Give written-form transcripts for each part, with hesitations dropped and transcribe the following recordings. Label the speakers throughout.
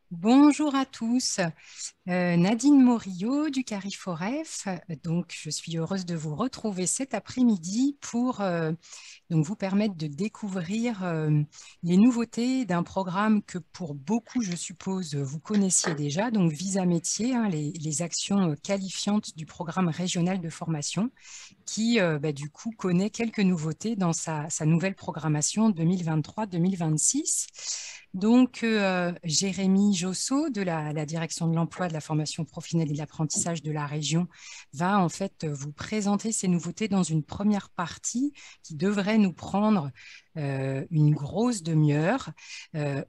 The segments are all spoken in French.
Speaker 1: Bonjour à tous, Nadine Morillo du Cariforef. Donc, je suis heureuse de vous retrouver cet après-midi pour donc vous permettre de découvrir les nouveautés d'un programme que pour beaucoup, je suppose, vous connaissiez déjà, donc Visa Métier, hein, les actions qualifiantes du programme régional de formation qui, du coup, connaît quelques nouveautés dans sa nouvelle programmation 2023-2026. Donc, Jérémy Josso de la direction de l'emploi, de la formation professionnelle et de l'apprentissage de la région va en fait vous présenter ces nouveautés dans une première partie qui devrait nous prendre une grosse demi-heure.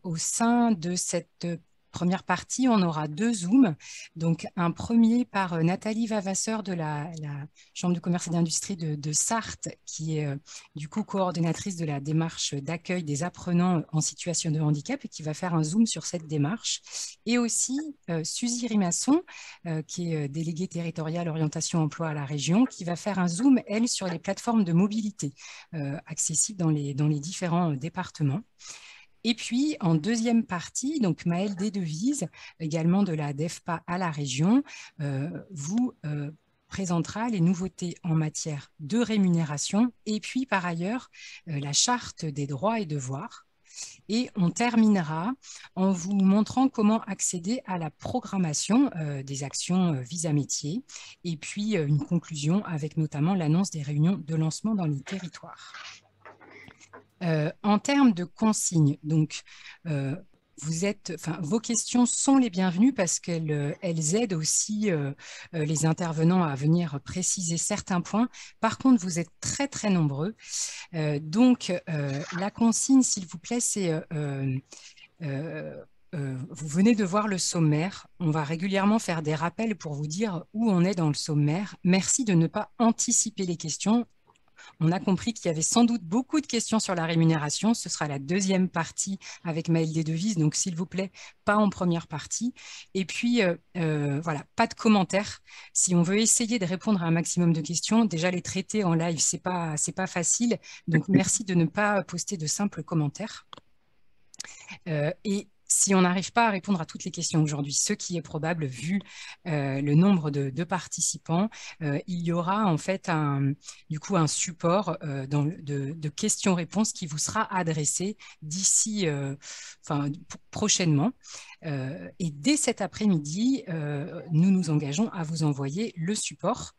Speaker 1: Au sein de cette première partie, on aura deux Zooms. Donc, un premier par Nathalie Vavasseur de la Chambre de commerce et d'industrie de Sarthe, qui est du coup coordonnatrice de la démarche d'accueil des apprenants en situation de handicap et qui va faire un Zoom sur cette démarche. Et aussi Suzy Rimasson, qui est déléguée territoriale orientation emploi à la région, qui va faire un Zoom, elle, sur les plateformes de mobilité accessibles dans les différents départements. Et puis, en deuxième partie, donc Maëlle Desdevises, également de la DEFPA à la région, vous présentera les nouveautés en matière de rémunération et puis, par ailleurs, la charte des droits et devoirs. Et on terminera en vous montrant comment accéder à la programmation des actions Visa Métier et puis une conclusion avec notamment l'annonce des réunions de lancement dans les territoires. En termes de consignes, donc, vos questions sont les bienvenues parce qu'elles aident aussi les intervenants à venir préciser certains points. Par contre, vous êtes très, très nombreux. Donc, la consigne, s'il vous plaît, c'est... vous venez de voir le sommaire. On va régulièrement faire des rappels pour vous dire où on est dans le sommaire. Merci de ne pas anticiper les questions. On a compris qu'il y avait sans doute beaucoup de questions sur la rémunération. Ce sera la deuxième partie avec Maëlle Desdevises. Donc, s'il vous plaît, pas en première partie. Et puis, voilà, pas de commentaires. Si on veut essayer de répondre à un maximum de questions, déjà les traiter en live, c'est pas facile. Donc, merci de ne pas poster de simples commentaires. Et si on n'arrive pas à répondre à toutes les questions aujourd'hui, ce qui est probable vu le nombre de participants, il y aura en fait du coup un support de questions-réponses qui vous sera adressé d'ici, prochainement. Et dès cet après-midi, nous nous engageons à vous envoyer le support.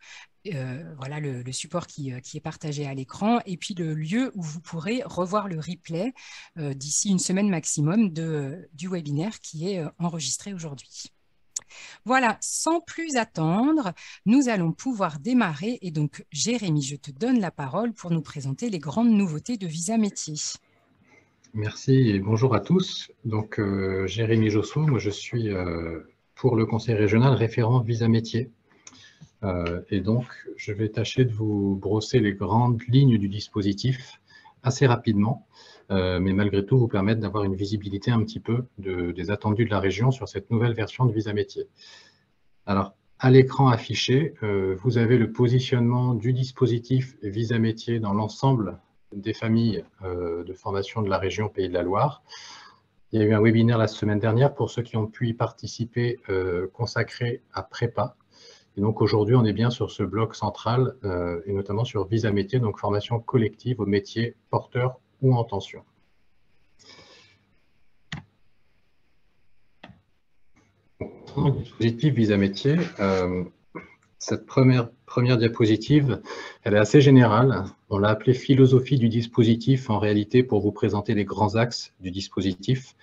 Speaker 1: Voilà le support qui est partagé à l'écran et puis le lieu où vous pourrez revoir le replay d'ici une semaine maximum du webinaire qui est enregistré aujourd'hui. Voilà, sans plus attendre, nous allons pouvoir démarrer et donc Jérémy, je te donne la parole pour nous présenter les grandes nouveautés de Visa Métier.
Speaker 2: Merci et bonjour à tous. Donc Jérémy Josso, moi je suis pour le conseil régional référent Visa Métier. Et donc, je vais tâcher de vous brosser les grandes lignes du dispositif assez rapidement, mais malgré tout vous permettre d'avoir une visibilité un petit peu des attendus de la région sur cette nouvelle version de Visa Métier. Alors, à l'écran affiché, vous avez le positionnement du dispositif Visa Métier dans l'ensemble des familles de formation de la région Pays de la Loire. Il y a eu un webinaire la semaine dernière pour ceux qui ont pu y participer, consacré à Prépa. Et donc aujourd'hui, on est bien sur ce bloc central et notamment sur Visa Métier, donc formation collective aux métiers porteurs ou en tension. Le dispositif Visa Métier, cette première diapositive, elle est assez générale. On l'a appelée philosophie du dispositif en réalité pour vous présenter les grands axes du dispositif.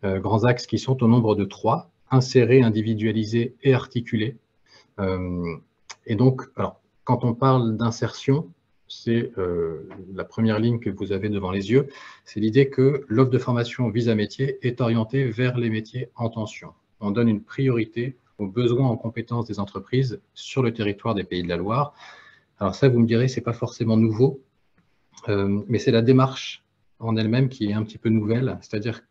Speaker 2: Grands axes qui sont au nombre de 3, insérés, individualisés et articulés. Et donc, alors, quand on parle d'insertion, c'est la première ligne que vous avez devant les yeux, c'est l'idée que l'offre de formation Visa Métier est orientée vers les métiers en tension. On donne une priorité aux besoins en compétences des entreprises sur le territoire des Pays de la Loire. Alors ça, vous me direz, c'est pas forcément nouveau, mais c'est la démarche en elle-même qui est un petit peu nouvelle, c'est-à-dire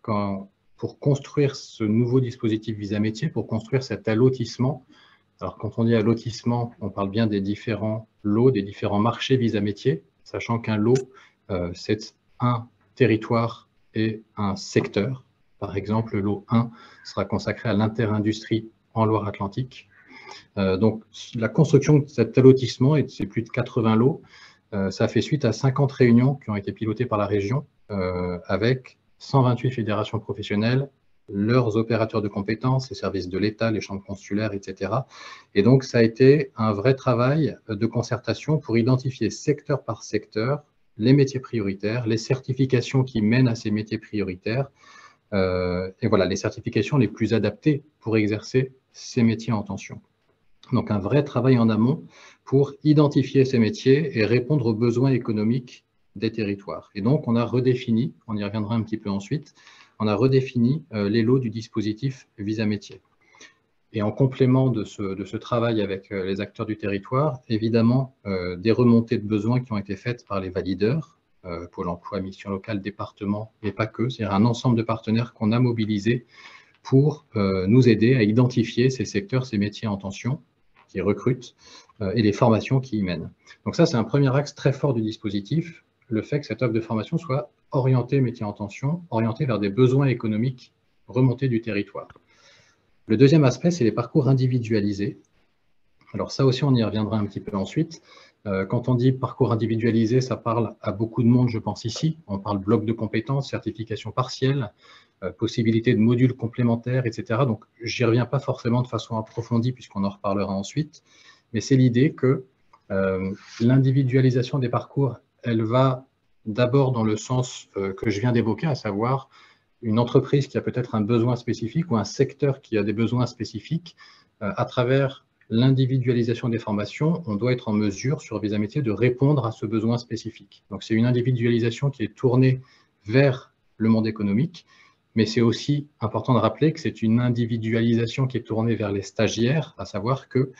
Speaker 2: pour construire ce nouveau dispositif Visa Métier, pour construire cet allotissement, Alors, quand on dit allotissement, on parle bien des différents lots, des différents marchés visa métiers, sachant qu'un lot, c'est un territoire et un secteur. Par exemple, le lot 1 sera consacré à l'interindustrie en Loire-Atlantique. Donc, la construction de cet allotissement, et c'est plus de 80 lots, ça fait suite à 50 réunions qui ont été pilotées par la région avec 128 fédérations professionnelles, leurs opérateurs de compétences, les services de l'État, les chambres consulaires, etc. Et donc, ça a été un vrai travail de concertation pour identifier secteur par secteur les métiers prioritaires, les certifications qui mènent à ces métiers prioritaires, et voilà, les certifications les plus adaptées pour exercer ces métiers en tension. Donc, un vrai travail en amont pour identifier ces métiers et répondre aux besoins économiques des territoires. Et donc, on a redéfini, on y reviendra un petit peu ensuite, on a redéfini les lots du dispositif Visa Métier. Et en complément de ce travail avec les acteurs du territoire, évidemment, des remontées de besoins qui ont été faites par les valideurs, Pôle emploi, mission locale, département, et pas que, c'est-à-dire un ensemble de partenaires qu'on a mobilisés pour nous aider à identifier ces secteurs, ces métiers en tension, qui recrutent, et les formations qui y mènent. Donc ça, c'est un premier axe très fort du dispositif, le fait que cette offre de formation soit orientée métiers en tension, orientée vers des besoins économiques remontés du territoire. Le deuxième aspect, c'est les parcours individualisés. Alors ça aussi, on y reviendra un petit peu ensuite. Quand on dit parcours individualisé, ça parle à beaucoup de monde, je pense ici. On parle bloc de compétences, certification partielle, possibilité de modules complémentaires, etc. Donc, j'y reviens pas forcément de façon approfondie, puisqu'on en reparlera ensuite. Mais c'est l'idée que l'individualisation des parcours, elle va d'abord dans le sens que je viens d'évoquer, à savoir une entreprise qui a peut-être un besoin spécifique ou un secteur qui a des besoins spécifiques, à travers l'individualisation des formations, on doit être en mesure, sur Visa Métier, de répondre à ce besoin spécifique. Donc, c'est une individualisation qui est tournée vers le monde économique, mais c'est aussi important de rappeler que c'est une individualisation qui est tournée vers les stagiaires, à savoir que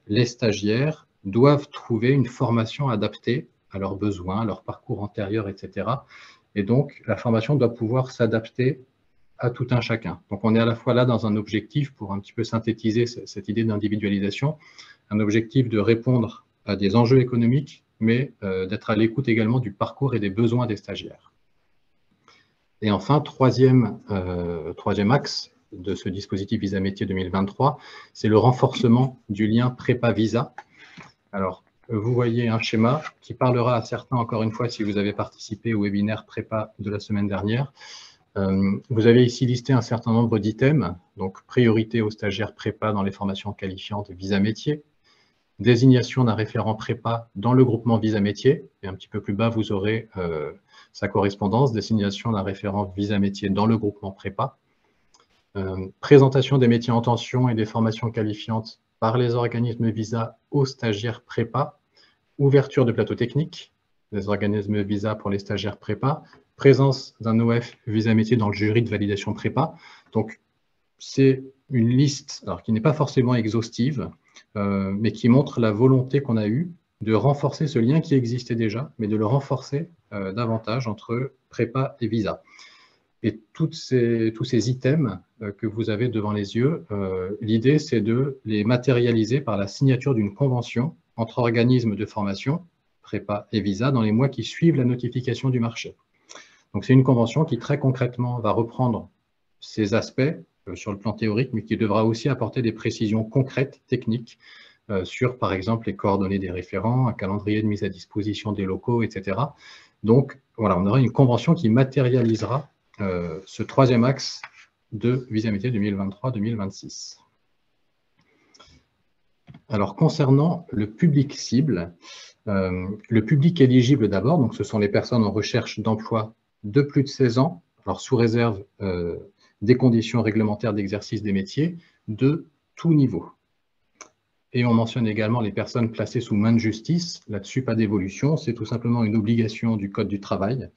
Speaker 2: les stagiaires doivent trouver une formation adaptée à leurs besoins, à leur parcours antérieur, etc. Et donc, la formation doit pouvoir s'adapter à tout un chacun. Donc, on est à la fois là dans un objectif, pour un petit peu synthétiser cette idée d'individualisation, un objectif de répondre à des enjeux économiques, mais d'être à l'écoute également du parcours et des besoins des stagiaires. Et enfin, troisième axe de ce dispositif Visa Métier 2023, c'est le renforcement du lien prépa-visa. Alors, vous voyez un schéma qui parlera à certains, encore une fois, si vous avez participé au webinaire prépa de la semaine dernière. Vous avez ici listé un certain nombre d'items, donc priorité aux stagiaires prépa dans les formations qualifiantes Visa Métier, désignation d'un référent prépa dans le groupement Visa Métier, et un petit peu plus bas, vous aurez sa correspondance, désignation d'un référent Visa Métier dans le groupement prépa, présentation des métiers en tension et des formations qualifiantes par les organismes Visa aux stagiaires prépa, ouverture de plateau technique, des organismes Visa pour les stagiaires prépa, présence d'un OF Visa Métier dans le jury de validation prépa. Donc, c'est une liste alors, qui n'est pas forcément exhaustive, mais qui montre la volonté qu'on a eue de renforcer ce lien qui existait déjà, mais de le renforcer davantage entre prépa et Visa. Et tous ces items que vous avez devant les yeux, l'idée, c'est de les matérialiser par la signature d'une convention entre organismes de formation, prépa et Visa, dans les mois qui suivent la notification du marché. Donc, c'est une convention qui, très concrètement, va reprendre ces aspects sur le plan théorique, mais qui devra aussi apporter des précisions concrètes, techniques, sur, par exemple, les coordonnées des référents, un calendrier de mise à disposition des locaux, etc. Donc, voilà, on aura une convention qui matérialisera ce troisième axe de Visa Métier 2023-2026. Alors, concernant le public cible, le public éligible d'abord, donc ce sont les personnes en recherche d'emploi de plus de 16 ans, alors sous réserve des conditions réglementaires d'exercice des métiers de tout niveau. Et on mentionne également les personnes placées sous main de justice. Là-dessus, pas d'évolution, c'est tout simplement une obligation du Code du travail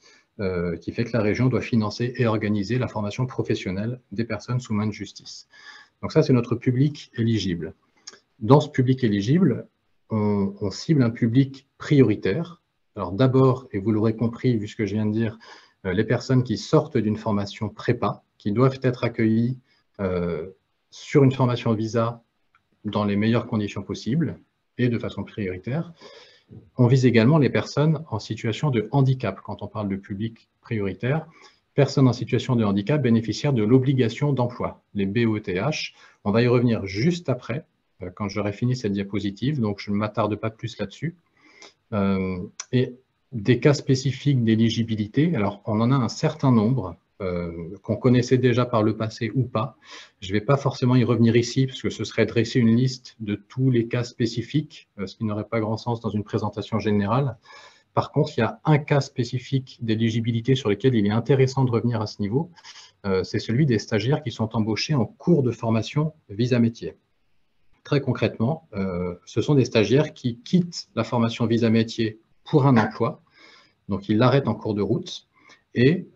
Speaker 2: qui fait que la région doit financer et organiser la formation professionnelle des personnes sous main de justice. Donc ça, c'est notre public éligible. Dans ce public éligible, on cible un public prioritaire. Alors d'abord, et vous l'aurez compris vu ce que je viens de dire, les personnes qui sortent d'une formation prépa, qui doivent être accueillies sur une formation Visa dans les meilleures conditions possibles et de façon prioritaire. On vise également les personnes en situation de handicap. Quand on parle de public prioritaire, personnes en situation de handicap bénéficiaires de l'obligation d'emploi, les BOTH. On va y revenir juste après, quand j'aurai fini cette diapositive, donc je ne m'attarde pas plus là-dessus. Et des cas spécifiques d'éligibilité, alors on en a un certain nombre, qu'on connaissait déjà par le passé ou pas. Je ne vais pas forcément y revenir ici, parce que ce serait dresser une liste de tous les cas spécifiques, ce qui n'aurait pas grand sens dans une présentation générale. Par contre, il y a un cas spécifique d'éligibilité sur lequel il est intéressant de revenir à ce niveau, c'est celui des stagiaires qui sont embauchés en cours de formation visa métier. Très concrètement, ce sont des stagiaires qui quittent la formation visa métier pour un emploi, donc ils l'arrêtent en cours de route, et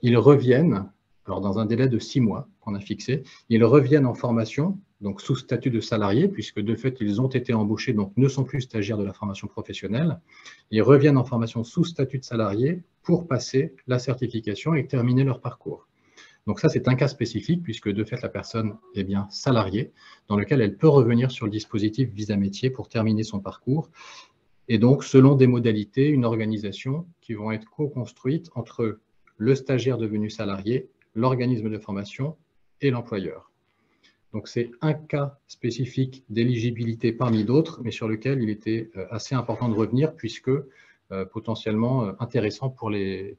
Speaker 2: ils reviennent, alors dans un délai de 6 mois qu'on a fixé, ils reviennent en formation, donc sous statut de salarié, puisque de fait ils ont été embauchés, donc ne sont plus stagiaires de la formation professionnelle, ils reviennent en formation sous statut de salarié pour passer la certification et terminer leur parcours. Donc ça, c'est un cas spécifique, puisque de fait, la personne est bien salariée, dans lequel elle peut revenir sur le dispositif visa métier pour terminer son parcours. Et donc, selon des modalités, une organisation qui vont être co-construites entre le stagiaire devenu salarié, l'organisme de formation et l'employeur. Donc, c'est un cas spécifique d'éligibilité parmi d'autres, mais sur lequel il était assez important de revenir, puisque potentiellement intéressant pour les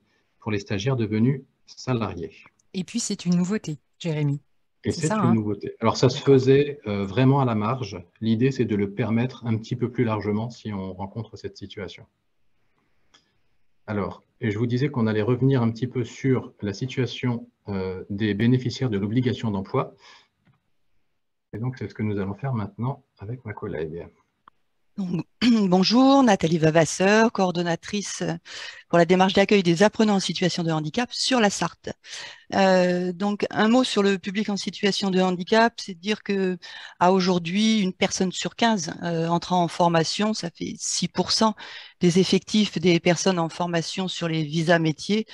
Speaker 2: stagiaires devenus salariés.
Speaker 1: Et puis, c'est une nouveauté, Jérémy.
Speaker 2: Et c'est
Speaker 1: ça,
Speaker 2: une nouveauté. Alors, ça se faisait vraiment à la marge. L'idée, c'est de le permettre un petit peu plus largement si on rencontre cette situation. Alors, et je vous disais qu'on allait revenir un petit peu sur la situation des bénéficiaires de l'obligation d'emploi. Et donc, c'est ce que nous allons faire maintenant avec ma collègue.
Speaker 3: Donc, bonjour, Nathalie Vavasseur, coordonnatrice pour la démarche d'accueil des apprenants en situation de handicap sur la Sarthe. Donc, un mot sur le public en situation de handicap, c'est de dire que à aujourd'hui, une personne sur 15 entrant en formation, ça fait 6% des effectifs des personnes en formation sur les visas métiers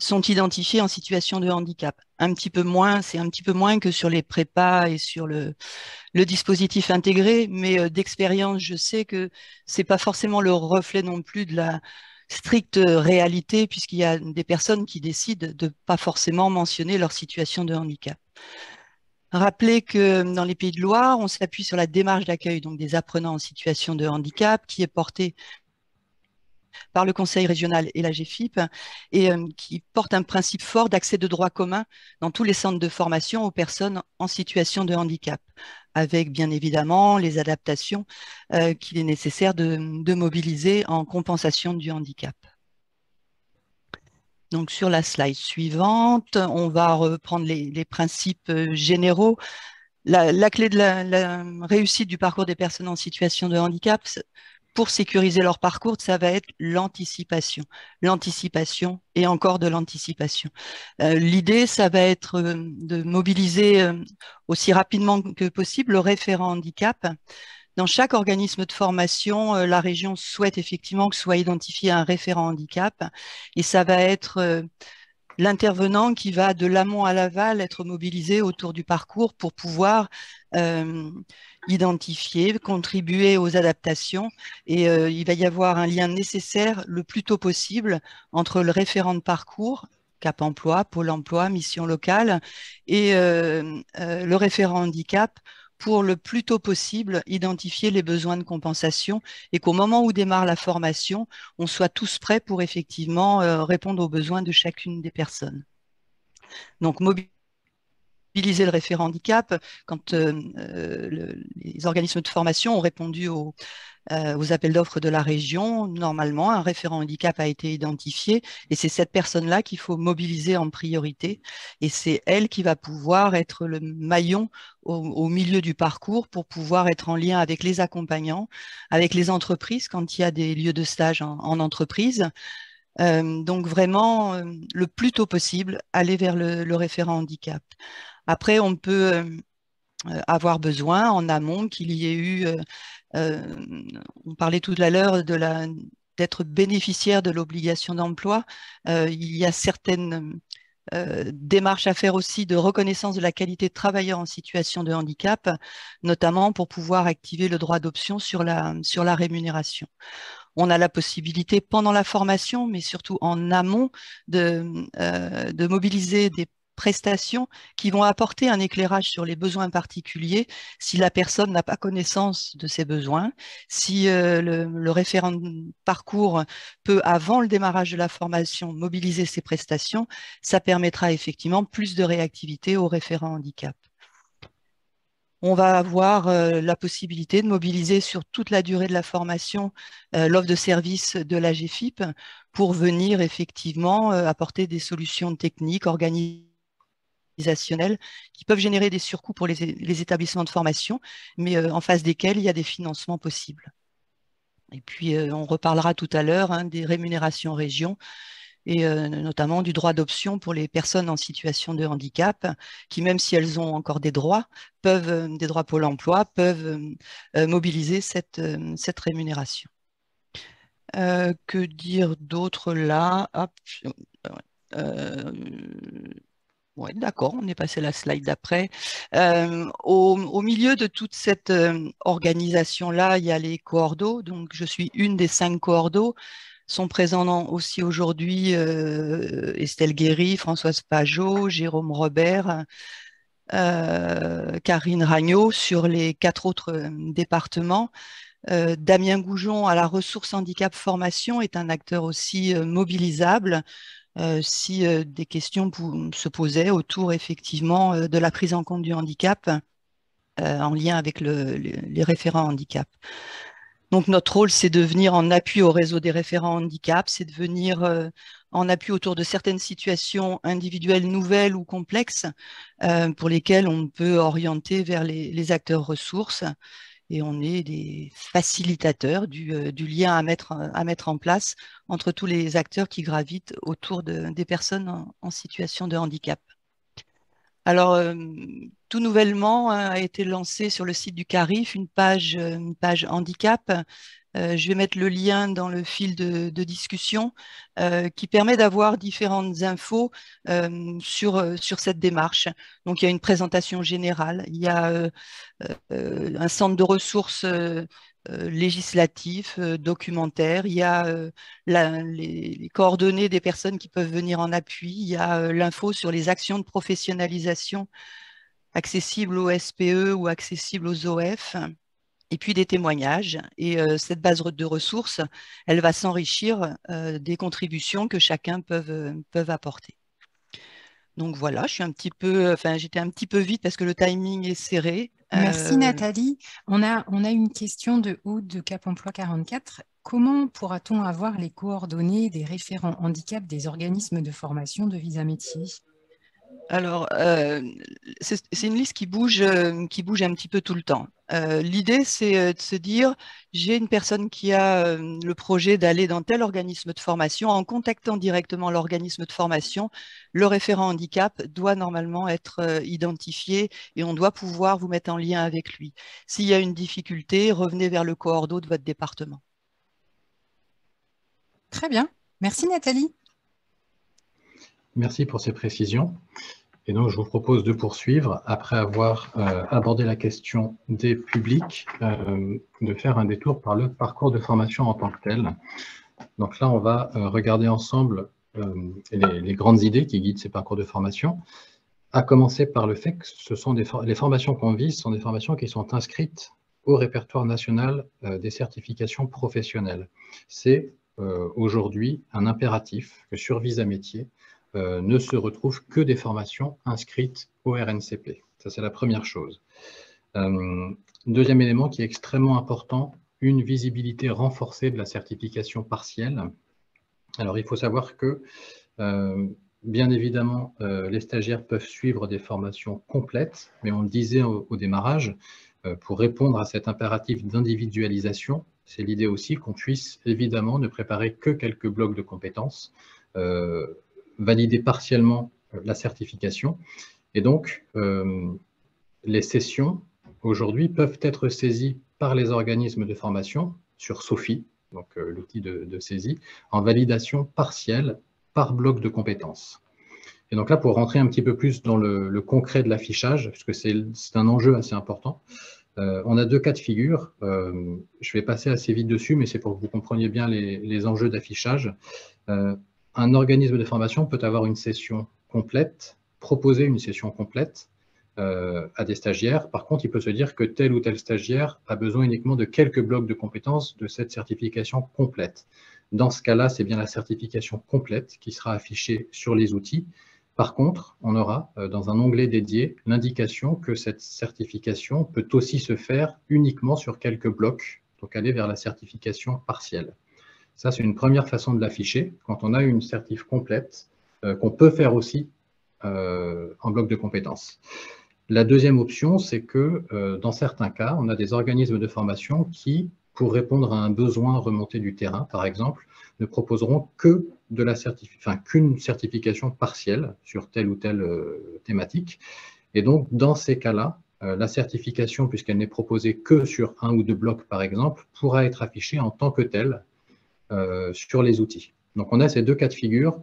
Speaker 3: sont identifiés en situation de handicap. Un petit peu moins, c'est un petit peu moins que sur les prépas et sur le dispositif intégré, mais d'expérience, je sais que c'est pas forcément le reflet non plus de la stricte réalité, puisqu'il y a des personnes qui décident de ne pas forcément mentionner leur situation de handicap. Rappelez que dans les Pays de Loire, on s'appuie sur la démarche d'accueil donc des apprenants en situation de handicap qui est portée par le Conseil régional et la GFIP et qui porte un principe fort d'accès de droit commun dans tous les centres de formation aux personnes en situation de handicap, avec bien évidemment les adaptations qu'il est nécessaire de mobiliser en compensation du handicap. Donc sur la slide suivante, on va reprendre les principes généraux. La clé de la réussite du parcours des personnes en situation de handicap, pour sécuriser leur parcours, ça va être l'anticipation. L'anticipation et encore de l'anticipation. L'idée, ça va être de mobiliser aussi rapidement que possible le référent handicap. Dans chaque organisme de formation, la région souhaite effectivement que soit identifié un référent handicap et ça va être l'intervenant qui va de l'amont à l'aval être mobilisé autour du parcours pour pouvoir identifier, contribuer aux adaptations et il va y avoir un lien nécessaire le plus tôt possible entre le référent de parcours, Cap Emploi, Pôle Emploi, mission locale et le référent handicap pour le plus tôt possible identifier les besoins de compensation et qu'au moment où démarre la formation, on soit tous prêts pour effectivement répondre aux besoins de chacune des personnes. Donc, mobiliser le référent handicap, quand les organismes de formation ont répondu aux appels d'offres de la région, normalement, un référent handicap a été identifié et c'est cette personne-là qu'il faut mobiliser en priorité et c'est elle qui va pouvoir être le maillon au milieu du parcours pour pouvoir être en lien avec les accompagnants, avec les entreprises quand il y a des lieux de stage en entreprise. Donc vraiment, le plus tôt possible, aller vers le référent handicap. Après, on peut avoir besoin en amont qu'il y ait eu, on parlait tout à l'heure d'être bénéficiaire de l'obligation d'emploi. Il y a certaines démarche à faire aussi de reconnaissance de la qualité de travailleur en situation de handicap, notamment pour pouvoir activer le droit d'option sur la rémunération. On a la possibilité pendant la formation, mais surtout en amont, de mobiliser des prestations qui vont apporter un éclairage sur les besoins particuliers si la personne n'a pas connaissance de ses besoins, si le référent de parcours peut, avant le démarrage de la formation, mobiliser ses prestations, ça permettra effectivement plus de réactivité au référent handicap. On va avoir la possibilité de mobiliser sur toute la durée de la formation l'offre de service de l'AGFIP pour venir effectivement apporter des solutions techniques, organisationnelles qui peuvent générer des surcoûts pour les établissements de formation, mais en face desquels il y a des financements possibles. Et puis, on reparlera tout à l'heure des rémunérations région et notamment du droit d'option pour les personnes en situation de handicap qui, même si elles ont encore des droits, des droits Pôle emploi, peuvent mobiliser cette rémunération. Que dire d'autre là? Hop. Ouais, d'accord, on est passé à la slide d'après. Au milieu de toute cette organisation-là, il y a les coordos. Donc, je suis une des 5 coordos. Sont présents aussi aujourd'hui Estelle Guéry, Françoise Pajot, Jérôme Robert, Karine Ragnot sur les 4 autres départements. Damien Goujon à la ressource handicap formation est un acteur aussi mobilisable si des questions se posaient autour effectivement de la prise en compte du handicap en lien avec les référents handicap. Donc notre rôle, c'est de venir en appui au réseau des référents handicap, c'est de venir en appui autour de certaines situations individuelles nouvelles ou complexes pour lesquelles on peut orienter vers les acteurs ressources. Et on est des facilitateurs du lien à mettre en place entre tous les acteurs qui gravitent autour des personnes en situation de handicap. Alors, tout nouvellement a été lancé sur le site du CARIF une page handicap. Je vais mettre le lien dans le fil de discussion qui permet d'avoir différentes infos sur cette démarche. Donc, il y a une présentation générale, il y a un centre de ressources législatif, documentaire, il y a les coordonnées des personnes qui peuvent venir en appui, il y a l'info sur les actions de professionnalisation accessibles aux SPE ou accessibles aux OF, et puis des témoignages. Et cette base de ressources, elle va s'enrichir des contributions que chacun peut apporter. Donc voilà, j'étais un petit peu vite parce que le timing est serré.
Speaker 1: Merci Nathalie. On a une question de Aude de Cap Emploi 44. Comment pourra-t-on avoir les coordonnées des référents handicap des organismes de formation de Visa Métiers?
Speaker 3: Alors, c'est une liste qui bouge un petit peu tout le temps. L'idée, c'est de se dire, j'ai une personne qui a le projet d'aller dans tel organisme de formation. En contactant directement l'organisme de formation, le référent handicap doit normalement être identifié et on doit pouvoir vous mettre en lien avec lui. S'il y a une difficulté, revenez vers le coordo de votre département.
Speaker 1: Très bien. Merci Nathalie.
Speaker 2: Merci pour ces précisions. Et donc, je vous propose de poursuivre, après avoir abordé la question des publics, de faire un détour par le parcours de formation en tant que tel. Donc là, on va regarder ensemble les grandes idées qui guident ces parcours de formation, à commencer par le fait que les formations qu'on vise sont des formations qui sont inscrites au répertoire national des certifications professionnelles. C'est aujourd'hui un impératif que sur Visa Métiers, ne se retrouvent que des formations inscrites au RNCP. Ça, c'est la première chose. Deuxième élément qui est extrêmement important, une visibilité renforcée de la certification partielle. Alors, il faut savoir que, bien évidemment, les stagiaires peuvent suivre des formations complètes, mais on le disait au démarrage, pour répondre à cet impératif d'individualisation, c'est l'idée aussi qu'on puisse évidemment ne préparer que quelques blocs de compétences, valider partiellement la certification. Et donc, les sessions, aujourd'hui, peuvent être saisies par les organismes de formation sur SOFI, donc l'outil de saisie, en validation partielle par bloc de compétences. Et donc là, pour rentrer un petit peu plus dans le concret de l'affichage, puisque c'est un enjeu assez important, on a 2 cas de figure. Je vais passer assez vite dessus, mais c'est pour que vous compreniez bien les enjeux d'affichage. Un organisme de formation peut avoir une session complète, proposer une session complète à des stagiaires. Par contre, il peut se dire que tel ou tel stagiaire a besoin uniquement de quelques blocs de compétences de cette certification complète. Dans ce cas-là, c'est bien la certification complète qui sera affichée sur les outils. Par contre, on aura dans un onglet dédié l'indication que cette certification peut aussi se faire uniquement sur quelques blocs, donc aller vers la certification partielle. Ça, c'est une première façon de l'afficher, quand on a une certif complète, qu'on peut faire aussi en bloc de compétences. La deuxième option, c'est que dans certains cas, on a des organismes de formation qui, pour répondre à un besoin remonté du terrain, par exemple, ne proposeront que qu'une certification partielle sur telle ou telle thématique. Et donc, dans ces cas-là, la certification, puisqu'elle n'est proposée que sur 1 ou 2 blocs, par exemple, pourra être affichée en tant que telle sur les outils. Donc, on a ces 2 cas de figure.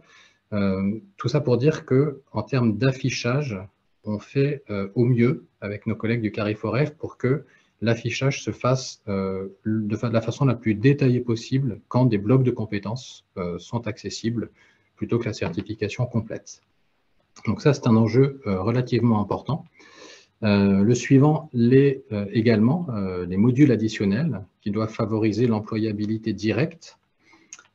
Speaker 2: Tout ça pour dire qu'en termes d'affichage, on fait au mieux avec nos collègues du CARIFOREF pour que l'affichage se fasse de la façon la plus détaillée possible quand des blocs de compétences sont accessibles plutôt que la certification complète. Donc ça, c'est un enjeu relativement important. Le suivant l'est également, les modules additionnels qui doivent favoriser l'employabilité directe.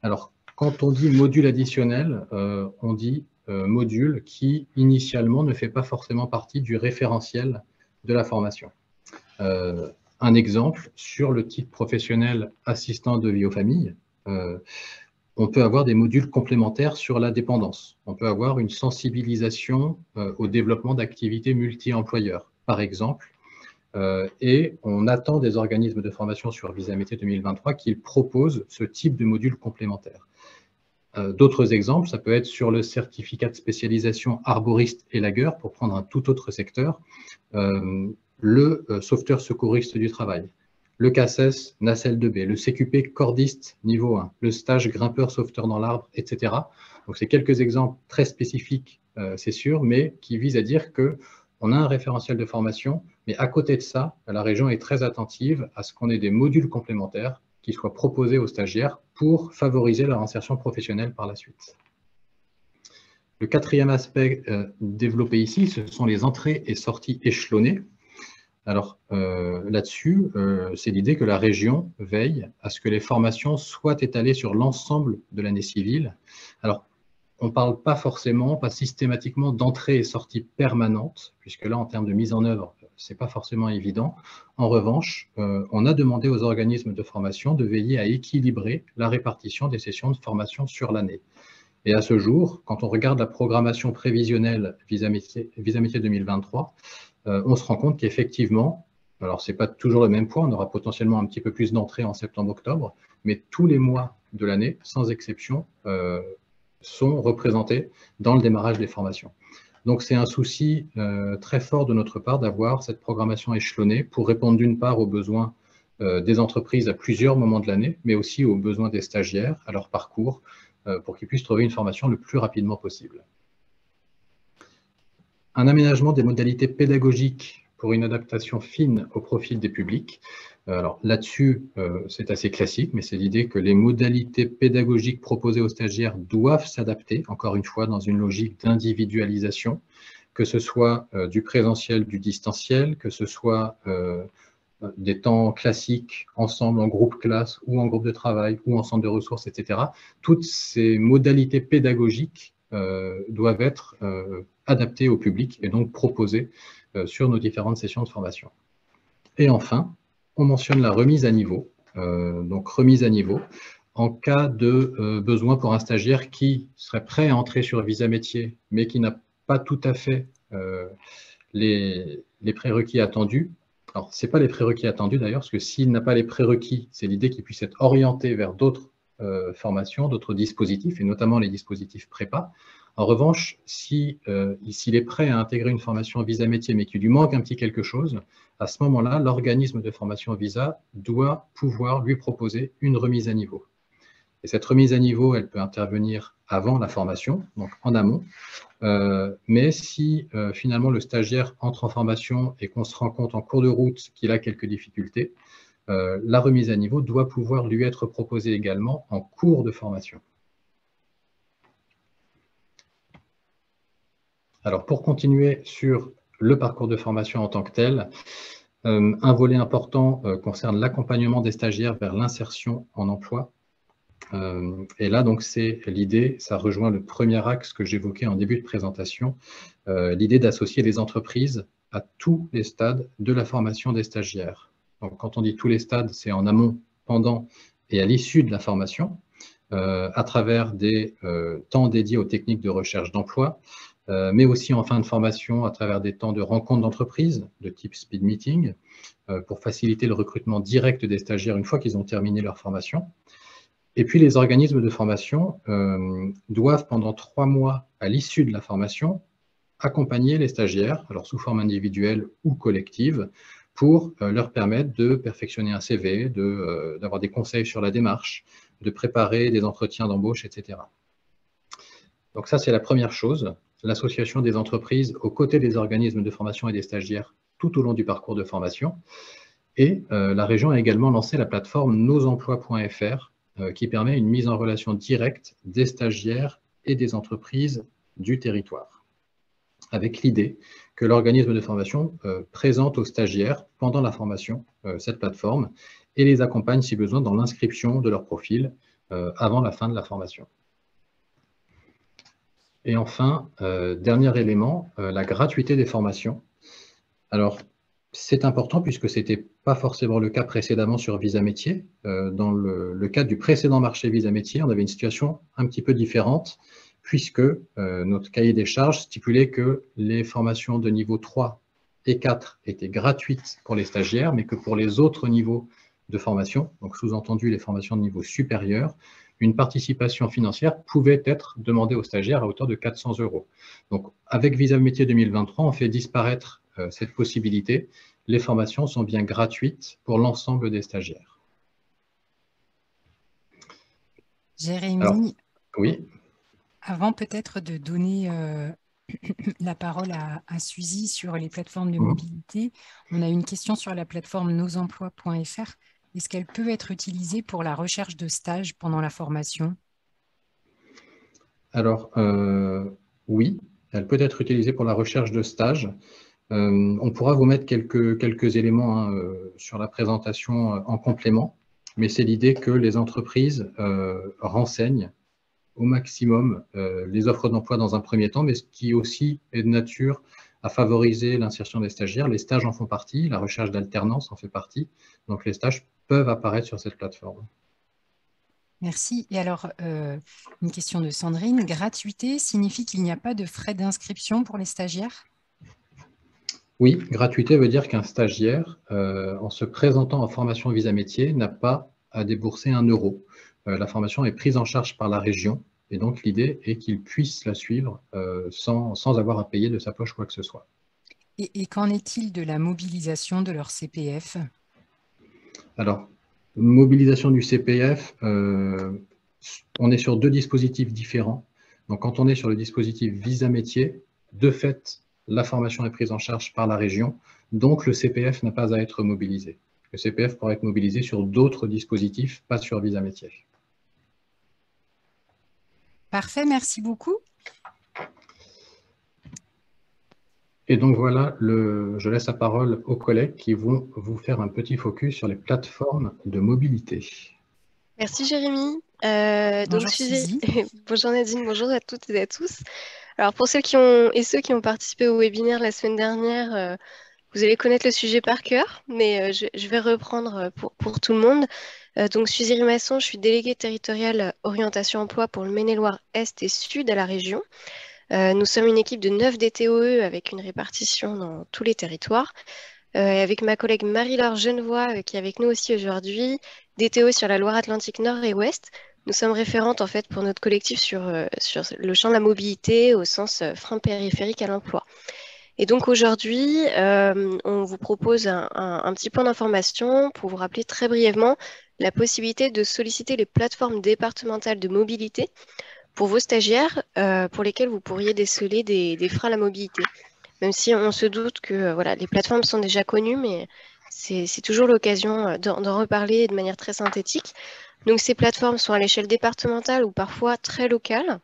Speaker 2: Alors, quand on dit module additionnel, on dit module qui, initialement, ne fait pas forcément partie du référentiel de la formation. Un exemple, sur le titre professionnel assistant de vie aux familles, on peut avoir des modules complémentaires sur la dépendance. On peut avoir une sensibilisation au développement d'activités multi-employeurs, par exemple. Et on attend des organismes de formation sur Visa Métier 2023 qu'ils proposent ce type de module complémentaire. D'autres exemples, ça peut être sur le certificat de spécialisation arboriste et lagueur, pour prendre un tout autre secteur, le sauveteur secouriste du travail, le CACES nacelle 2B, le CQP cordiste niveau 1, le stage grimpeur sauveteur dans l'arbre, etc. Donc, c'est quelques exemples très spécifiques, c'est sûr, mais qui visent à dire qu'on a un référentiel de formation, mais à côté de ça, la région est très attentive à ce qu'on ait des modules complémentaires qui soient proposés aux stagiaires pour favoriser leur insertion professionnelle par la suite. Le 4e aspect développé ici, ce sont les entrées et sorties échelonnées. Alors là-dessus, c'est l'idée que la région veille à ce que les formations soient étalées sur l'ensemble de l'année civile. Alors, on ne parle pas forcément, pas systématiquement d'entrée et sortie permanente, puisque là, en termes de mise en œuvre, ce n'est pas forcément évident. En revanche, on a demandé aux organismes de formation de veiller à équilibrer la répartition des sessions de formation sur l'année. Et à ce jour, quand on regarde la programmation prévisionnelle Visa Métier 2023, on se rend compte qu'effectivement, alors ce n'est pas toujours le même point, on aura potentiellement un petit peu plus d'entrées en septembre-octobre, mais tous les mois de l'année, sans exception, sont représentés dans le démarrage des formations. Donc c'est un souci très fort de notre part d'avoir cette programmation échelonnée pour répondre d'une part aux besoins des entreprises à plusieurs moments de l'année, mais aussi aux besoins des stagiaires, à leur parcours, pour qu'ils puissent trouver une formation le plus rapidement possible. Un aménagement des modalités pédagogiques pour une adaptation fine au profil des publics. Alors là-dessus, c'est assez classique, mais c'est l'idée que les modalités pédagogiques proposées aux stagiaires doivent s'adapter, encore une fois, dans une logique d'individualisation, que ce soit du présentiel, du distanciel, que ce soit des temps classiques ensemble en groupe classe ou en groupe de travail ou en centre de ressources, etc. Toutes ces modalités pédagogiques doivent être adaptées au public et donc proposées sur nos différentes sessions de formation. Et enfin, on mentionne la remise à niveau. Donc remise à niveau en cas de besoin pour un stagiaire qui serait prêt à entrer sur Visa Métier, mais qui n'a pas tout à fait les prérequis attendus. Alors, ce n'est pas les prérequis attendus d'ailleurs, parce que s'il n'a pas les prérequis, c'est l'idée qu'il puisse être orienté vers d'autres formations, d'autres dispositifs, et notamment les dispositifs prépa. En revanche, s'il est prêt à intégrer une formation Visa Métier, mais qu'il lui manque un petit quelque chose, à ce moment-là, l'organisme de formation Visa doit pouvoir lui proposer une remise à niveau. Et cette remise à niveau, elle peut intervenir avant la formation, donc en amont. Mais si finalement le stagiaire entre en formation et qu'on se rend compte en cours de route qu'il a quelques difficultés, la remise à niveau doit pouvoir lui être proposée également en cours de formation. Alors, pour continuer sur le parcours de formation en tant que tel, un volet important concerne l'accompagnement des stagiaires vers l'insertion en emploi. Et là, donc, c'est l'idée, ça rejoint le premier axe que j'évoquais en début de présentation, l'idée d'associer les entreprises à tous les stades de la formation des stagiaires. Donc, quand on dit tous les stades, c'est en amont, pendant et à l'issue de la formation, à travers des temps dédiés aux techniques de recherche d'emploi, mais aussi en fin de formation à travers des temps de rencontre d'entreprise de type speed meeting, pour faciliter le recrutement direct des stagiaires une fois qu'ils ont terminé leur formation. Et puis les organismes de formation doivent pendant 3 mois à l'issue de la formation accompagner les stagiaires, alors sous forme individuelle ou collective, pour leur permettre de perfectionner un CV, d'avoir des conseils sur la démarche, de préparer des entretiens d'embauche, etc. Donc ça, c'est la première chose, l'association des entreprises aux côtés des organismes de formation et des stagiaires tout au long du parcours de formation. Et la région a également lancé la plateforme nosemplois.fr qui permet une mise en relation directe des stagiaires et des entreprises du territoire, avec l'idée que l'organisme de formation présente aux stagiaires pendant la formation cette plateforme et les accompagne si besoin dans l'inscription de leur profil avant la fin de la formation. Et enfin, dernier élément, la gratuité des formations. Alors, c'est important puisque ce n'était pas forcément le cas précédemment sur Visa Métier. Dans le cadre du précédent marché Visa Métier, on avait une situation un petit peu différente puisque notre cahier des charges stipulait que les formations de niveau 3 et 4 étaient gratuites pour les stagiaires, mais que pour les autres niveaux de formation, donc sous-entendu les formations de niveau supérieur, une participation financière pouvait être demandée aux stagiaires à hauteur de 400 €. Donc, avec Visa Métier 2023, on fait disparaître cette possibilité. Les formations sont bien gratuites pour l'ensemble des stagiaires.
Speaker 1: Jérémy,
Speaker 2: alors, oui.
Speaker 1: Avant peut-être de donner la parole à Suzy sur les plateformes de mobilité, on a une question sur la plateforme nosemplois.fr. Est-ce qu'elle peut être utilisée pour la recherche de stages pendant la formation?
Speaker 2: Alors, oui, elle peut être utilisée pour la recherche de stages. On pourra vous mettre quelques éléments sur la présentation en complément, mais c'est l'idée que les entreprises renseignent au maximum les offres d'emploi dans un premier temps, mais ce qui aussi est de nature à favoriser l'insertion des stagiaires. Les stages en font partie, la recherche d'alternance en fait partie, donc les stages peuvent apparaître sur cette plateforme.
Speaker 1: Merci. Et alors, une question de Sandrine. Gratuité signifie qu'il n'y a pas de frais d'inscription pour les stagiaires?
Speaker 2: Oui, gratuité veut dire qu'un stagiaire, en se présentant en formation Visa Métier, n'a pas à débourser 1 €. La formation est prise en charge par la région et donc l'idée est qu'il puisse la suivre sans avoir à payer de sa poche quoi que ce soit.
Speaker 1: Et qu'en est-il de la mobilisation de leur CPF?
Speaker 2: Alors, mobilisation du CPF, on est sur 2 dispositifs différents. Donc, quand on est sur le dispositif Visa Métier, de fait, la formation est prise en charge par la région, donc le CPF n'a pas à être mobilisé. Le CPF pourra être mobilisé sur d'autres dispositifs, pas sur Visa Métier.
Speaker 1: Parfait, merci beaucoup.
Speaker 2: Et donc voilà, je laisse la parole aux collègues qui vont vous faire un petit focus sur les plateformes de mobilité.
Speaker 4: Merci Jérémy.
Speaker 1: Bonjour Suzy.
Speaker 4: Bonjour Nadine, bonjour à toutes et à tous. Alors pour ceux qui ont participé au webinaire la semaine dernière, vous allez connaître le sujet par cœur, mais je vais reprendre pour tout le monde. Donc Suzy Rimasson, je suis déléguée territoriale orientation emploi pour le Maine-et-Loire Est et Sud à la région. Nous sommes une équipe de 9 DTOE avec une répartition dans tous les territoires. Avec ma collègue Marie-Laure Genevoix, qui est avec nous aussi aujourd'hui, DTO sur la Loire-Atlantique Nord et Ouest. Nous sommes référentes en fait pour notre collectif sur le champ de la mobilité au sens frein périphérique à l'emploi. Et donc aujourd'hui, on vous propose un petit point d'information pour vous rappeler très brièvement la possibilité de solliciter les plateformes départementales de mobilité pour vos stagiaires, pour lesquels vous pourriez déceler des freins à la mobilité. Même si on se doute que voilà, les plateformes sont déjà connues, mais c'est toujours l'occasion d'en reparler de manière très synthétique. Donc ces plateformes sont à l'échelle départementale ou parfois très locale.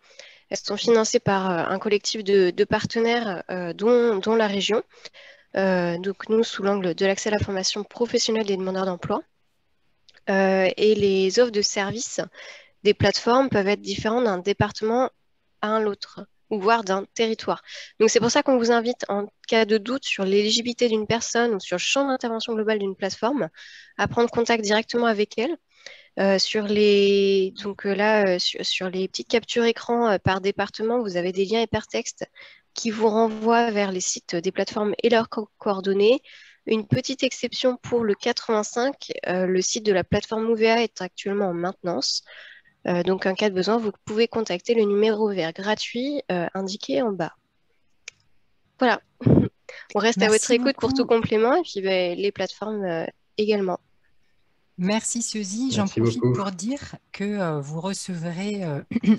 Speaker 4: Elles sont financées par un collectif de partenaires, dont la région. Donc nous, sous l'angle de l'accès à la formation professionnelle des demandeurs d'emploi. Et les offres de services des plateformes peuvent être différentes d'un département à un autre, ou voire d'un territoire. Donc c'est pour ça qu'on vous invite, en cas de doute sur l'éligibilité d'une personne ou sur le champ d'intervention global d'une plateforme, à prendre contact directement avec elle. Sur les petites captures écran par département, vous avez des liens hypertextes qui vous renvoient vers les sites des plateformes et leurs coordonnées. Une petite exception pour le 85, le site de la plateforme Mouvea est actuellement en maintenance. Donc, en cas de besoin, vous pouvez contacter le numéro vert gratuit indiqué en bas. Voilà. On reste à votre écoute pour tout complément et puis les plateformes également.
Speaker 1: Merci Suzy. J'en profite pour dire que vous recevrez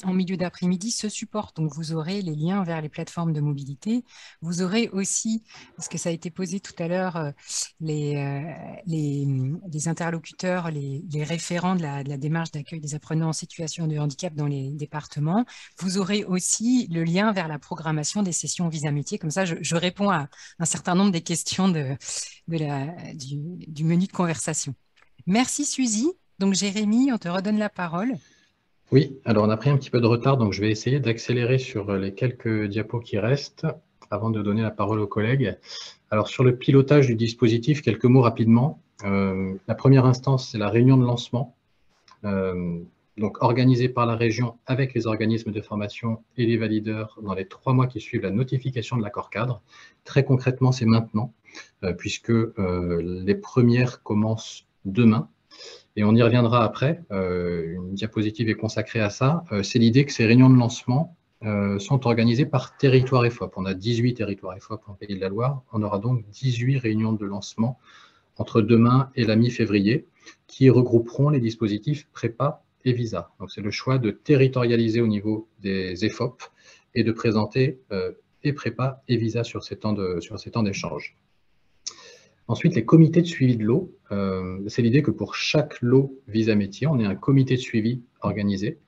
Speaker 1: en milieu d'après-midi ce support. Donc, vous aurez les liens vers les plateformes de mobilité. Vous aurez aussi, parce que ça a été posé tout à l'heure, les interlocuteurs, les référents de la démarche d'accueil des apprenants en situation de handicap dans les départements. Vous aurez aussi le lien vers la programmation des sessions visa métier. Comme ça, je réponds à un certain nombre des questions du menu de conversation. Merci Suzy. Donc Jérémy, on te redonne la parole.
Speaker 2: Oui, alors on a pris un petit peu de retard, donc je vais essayer d'accélérer sur les quelques diapos qui restent avant de donner la parole aux collègues. Alors sur le pilotage du dispositif, quelques mots rapidement. La première instance, c'est la réunion de lancement, donc organisée par la région avec les organismes de formation et les valideurs dans les 3 mois qui suivent la notification de l'accord cadre. Très concrètement, c'est maintenant, puisque les premières commencent demain, et on y reviendra après. Une diapositive est consacrée à ça. C'est l'idée que ces réunions de lancement sont organisées par territoire EFOP. On a 18 territoires EFOP en Pays de la Loire. On aura donc 18 réunions de lancement entre demain et la mi-février qui regrouperont les dispositifs prépa et visa. Donc c'est le choix de territorialiser au niveau des EFOP et de présenter et prépa et visa sur ces temps d'échange. Ensuite, les comités de suivi de lot, c'est l'idée que pour chaque lot visa métier, on ait un comité de suivi organisé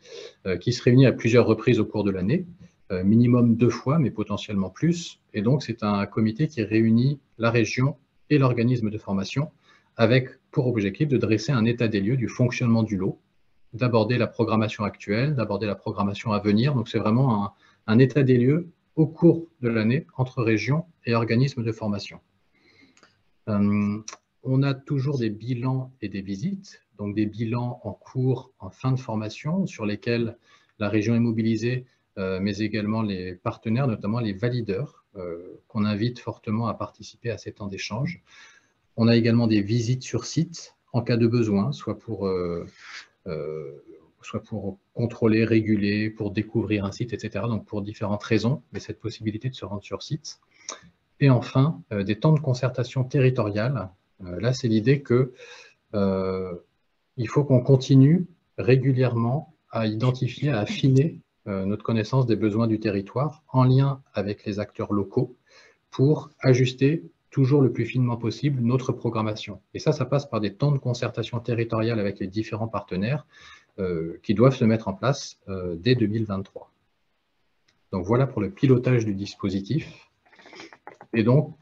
Speaker 2: qui se réunit à plusieurs reprises au cours de l'année, minimum 2 fois, mais potentiellement plus. Et donc, c'est un comité qui réunit la région et l'organisme de formation avec pour objectif de dresser un état des lieux du fonctionnement du lot, d'aborder la programmation actuelle, d'aborder la programmation à venir. Donc, c'est vraiment un état des lieux au cours de l'année entre région et organisme de formation. On a toujours des bilans et des visites, donc des bilans en cours, en fin de formation, sur lesquels la région est mobilisée, mais également les partenaires, notamment les valideurs, qu'on invite fortement à participer à ces temps d'échange. On a également des visites sur site, en cas de besoin, soit pour contrôler, réguler, pour découvrir un site, etc. Donc pour différentes raisons, mais cette possibilité de se rendre sur site. Et enfin, des temps de concertation territoriale. Là, c'est l'idée qu'il faut qu'on continue régulièrement à identifier, à affiner notre connaissance des besoins du territoire en lien avec les acteurs locaux pour ajuster toujours le plus finement possible notre programmation. Et ça passe par des temps de concertation territoriale avec les différents partenaires qui doivent se mettre en place dès 2023. Donc voilà pour le pilotage du dispositif. Et donc,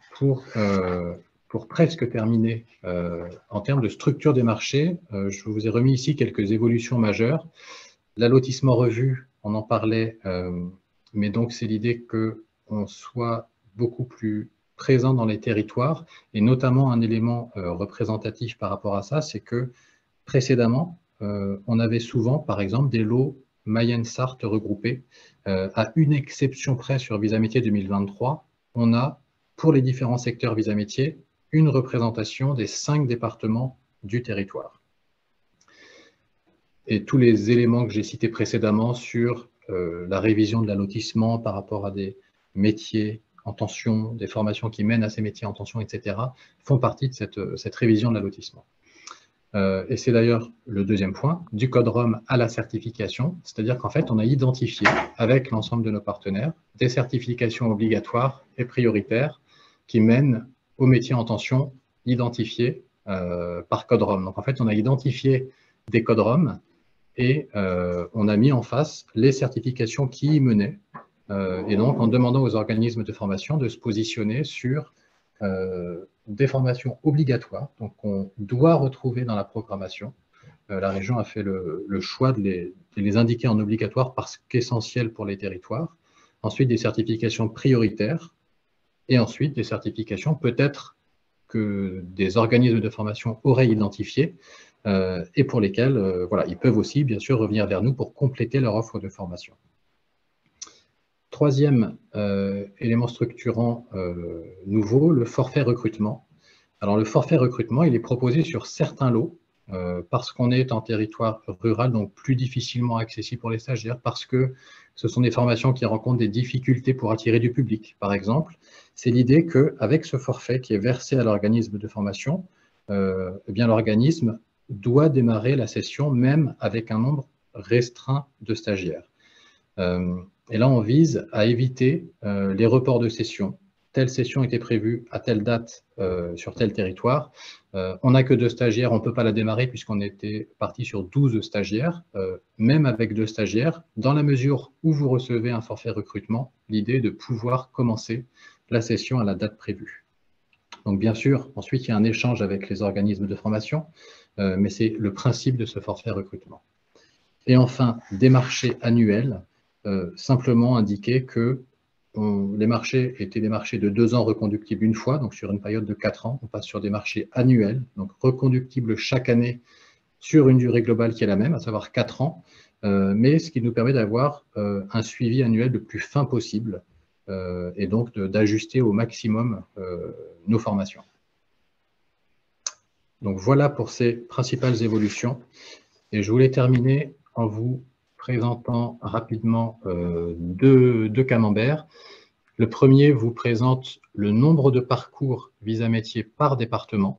Speaker 2: pour presque terminer, en termes de structure des marchés, je vous ai remis ici quelques évolutions majeures. L'allotissement revu, on en parlait, mais donc c'est l'idée qu'on soit beaucoup plus présent dans les territoires, et notamment un élément représentatif par rapport à ça, c'est que précédemment, on avait souvent, par exemple, des lots Mayenne-Sarthe regroupés. À une exception près sur Visa Métier 2023, on a pour les différents secteurs visa métier, une représentation des 5 départements du territoire. Et tous les éléments que j'ai cités précédemment sur la révision de l'allotissement par rapport à des métiers en tension, des formations qui mènent à ces métiers en tension, etc., font partie de cette révision de l'allotissement. Et c'est d'ailleurs le deuxième point, du code-ROM à la certification, c'est-à-dire qu'en fait, on a identifié avec l'ensemble de nos partenaires des certifications obligatoires et prioritaires qui mènent aux métiers en tension identifiés par code-ROM. Donc en fait, on a identifié des code-ROM et on a mis en face les certifications qui y menaient. Et donc, en demandant aux organismes de formation de se positionner sur des formations obligatoires, donc on doit retrouver dans la programmation. La région a fait le choix de les indiquer en obligatoire parce qu'essentiel pour les territoires. Ensuite, des certifications prioritaires et ensuite des certifications peut-être que des organismes de formation auraient identifiées et pour lesquelles voilà, ils peuvent aussi, bien sûr, revenir vers nous pour compléter leur offre de formation. Troisième élément structurant nouveau, le forfait recrutement. Alors, le forfait recrutement, il est proposé sur certains lots parce qu'on est en territoire rural, donc plus difficilement accessible pour les stagiaires, parce que ce sont des formations qui rencontrent des difficultés pour attirer du public, par exemple. C'est l'idée qu'avec ce forfait qui est versé à l'organisme de formation, eh bien l'organisme doit démarrer la session même avec un nombre restreint de stagiaires. Et là, on vise à éviter les reports de session. Telle session était prévue à telle date sur tel territoire. On n'a que 2 stagiaires, on ne peut pas la démarrer puisqu'on était parti sur 12 stagiaires. Même avec 2 stagiaires, dans la mesure où vous recevez un forfait recrutement, l'idée est de pouvoir commencer la session à la date prévue. Donc bien sûr, ensuite, il y a un échange avec les organismes de formation, mais c'est le principe de ce forfait recrutement. Et enfin, des marchés annuels. Simplement indiquer que les marchés étaient des marchés de 2 ans reconductibles une fois, donc sur une période de 4 ans, on passe sur des marchés annuels, donc reconductibles chaque année sur une durée globale qui est la même, à savoir 4 ans, mais ce qui nous permet d'avoir un suivi annuel le plus fin possible et donc d'ajuster au maximum nos formations. Donc voilà pour ces principales évolutions. Et je voulais terminer en vous présentant rapidement deux camemberts. Le premier vous présente le nombre de parcours visa métier par département.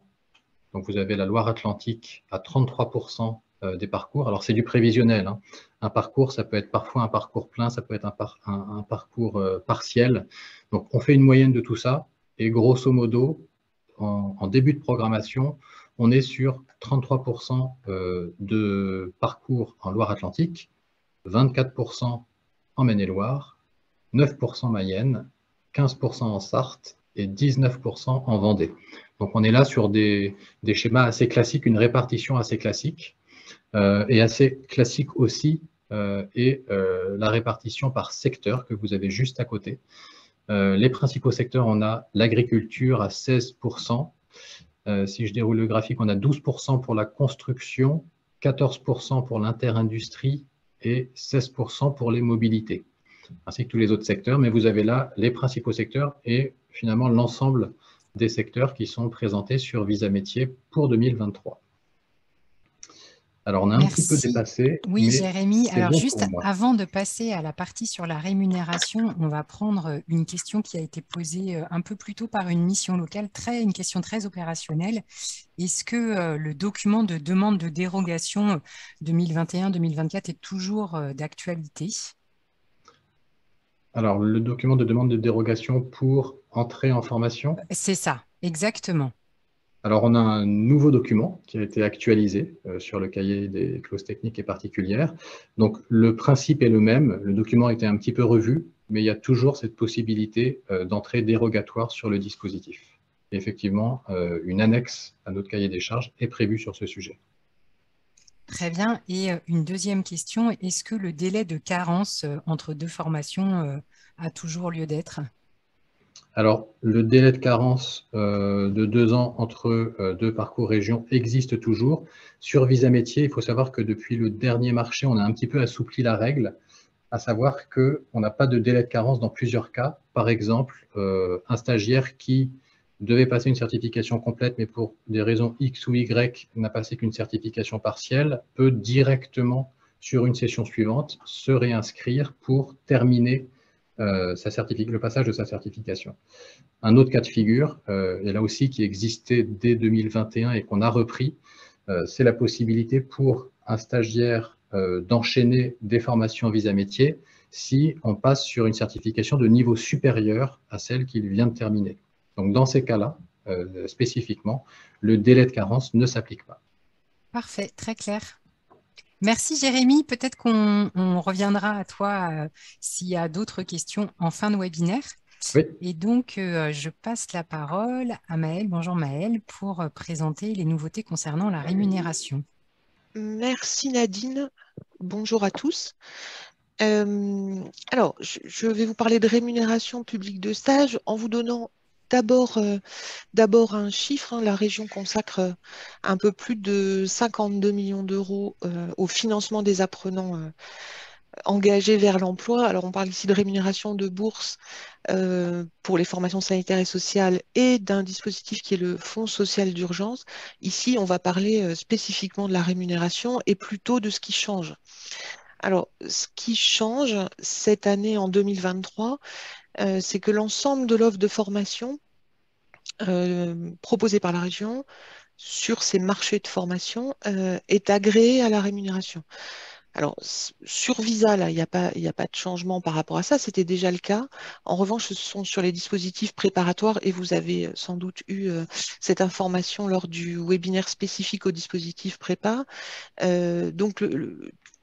Speaker 2: Donc vous avez la Loire-Atlantique à 33% des parcours. Alors c'est du prévisionnel, hein. Un parcours, ça peut être parfois un parcours plein, ça peut être un parcours partiel. Donc on fait une moyenne de tout ça et grosso modo, en début de programmation, on est sur 33% de parcours en Loire-Atlantique, 24% en Maine-et-Loire, 9% Mayenne, 15% en Sarthe et 19% en Vendée. Donc on est là sur des schémas assez classiques, une répartition assez classique et assez classique aussi est la répartition par secteur que vous avez juste à côté. Les principaux secteurs, on a l'agriculture à 16%. Si je déroule le graphique, on a 12% pour la construction, 14% pour l'inter-industrie et 16% pour les mobilités, ainsi que tous les autres secteurs. Mais vous avez là les principaux secteurs et finalement l'ensemble des secteurs qui sont présentés sur Visa Métier pour 2023. Alors, on a un petit peu dépassé.
Speaker 1: Oui, Jérémy. Alors,
Speaker 2: bon
Speaker 1: juste avant de passer à la partie sur la rémunération, on va prendre une question qui a été posée un peu plus tôt par une mission locale, une question très opérationnelle. Est-ce que le document de demande de dérogation 2021-2024 est toujours d'actualité?
Speaker 2: Alors, le document de demande de dérogation pour entrer en formation?
Speaker 1: C'est ça, exactement.
Speaker 2: Alors, on a un nouveau document qui a été actualisé sur le cahier des clauses techniques et particulières. Donc, le principe est le même. Le document a été un petit peu revu, mais il y a toujours cette possibilité d'entrée dérogatoire sur le dispositif. Et effectivement, une annexe à notre cahier des charges est prévue sur ce sujet.
Speaker 1: Très bien. Et une deuxième question, est-ce que le délai de carence entre 2 formations a toujours lieu d'être?
Speaker 2: Alors, le délai de carence de 2 ans entre 2 parcours région existe toujours. Sur Visa Métier, il faut savoir que depuis le dernier marché, on a un petit peu assoupli la règle, à savoir qu'on n'a pas de délai de carence dans plusieurs cas. Par exemple, un stagiaire qui devait passer une certification complète, mais pour des raisons X ou Y n'a passé qu'une certification partielle, peut directement, sur une session suivante, se réinscrire pour terminer le passage de sa certification. Un autre cas de figure, et là aussi qui existait dès 2021 et qu'on a repris, c'est la possibilité pour un stagiaire d'enchaîner des formations visa métier si on passe sur une certification de niveau supérieur à celle qu'il vient de terminer. Donc, dans ces cas-là, spécifiquement, le délai de carence ne s'applique pas.
Speaker 1: Parfait, très clair. Merci Jérémy. Peut-être qu'on reviendra à toi s'il y a d'autres questions en fin de webinaire.
Speaker 2: Oui.
Speaker 1: Et donc, je passe la parole à Maëlle. Bonjour Maëlle, pour présenter les nouveautés concernant la rémunération.
Speaker 5: Merci Nadine. Bonjour à tous. Alors, je vais vous parler de rémunération publique de stage en vous donnant d'abord un chiffre. La région consacre un peu plus de 52 millions d'euros au financement des apprenants engagés vers l'emploi. Alors, on parle ici de rémunération de bourse pour les formations sanitaires et sociales et d'un dispositif qui est le Fonds social d'urgence. Ici, on va parler spécifiquement de la rémunération et plutôt de ce qui change. Alors, ce qui change cette année en 2023, c'est que l'ensemble de l'offre de formation proposée par la région sur ces marchés de formation est agréée à la rémunération. Alors, sur Visa, là, il n'y a pas de changement par rapport à ça, c'était déjà le cas. En revanche, ce sont sur les dispositifs préparatoires et vous avez sans doute eu cette information lors du webinaire spécifique aux dispositifs prépa. Donc,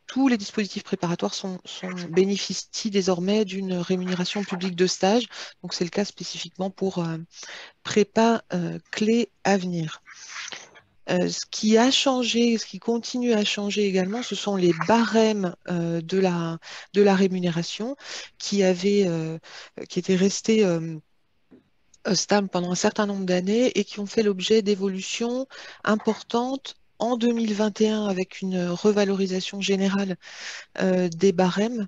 Speaker 5: tous les dispositifs préparatoires bénéficient désormais d'une rémunération publique de stage. Donc, c'est le cas spécifiquement pour prépa clé avenir. Ce qui a changé, ce qui continue à changer également, ce sont les barèmes de la rémunération qui étaient restés stables pendant un certain nombre d'années et qui ont fait l'objet d'évolutions importantes en 2021 avec une revalorisation générale des barèmes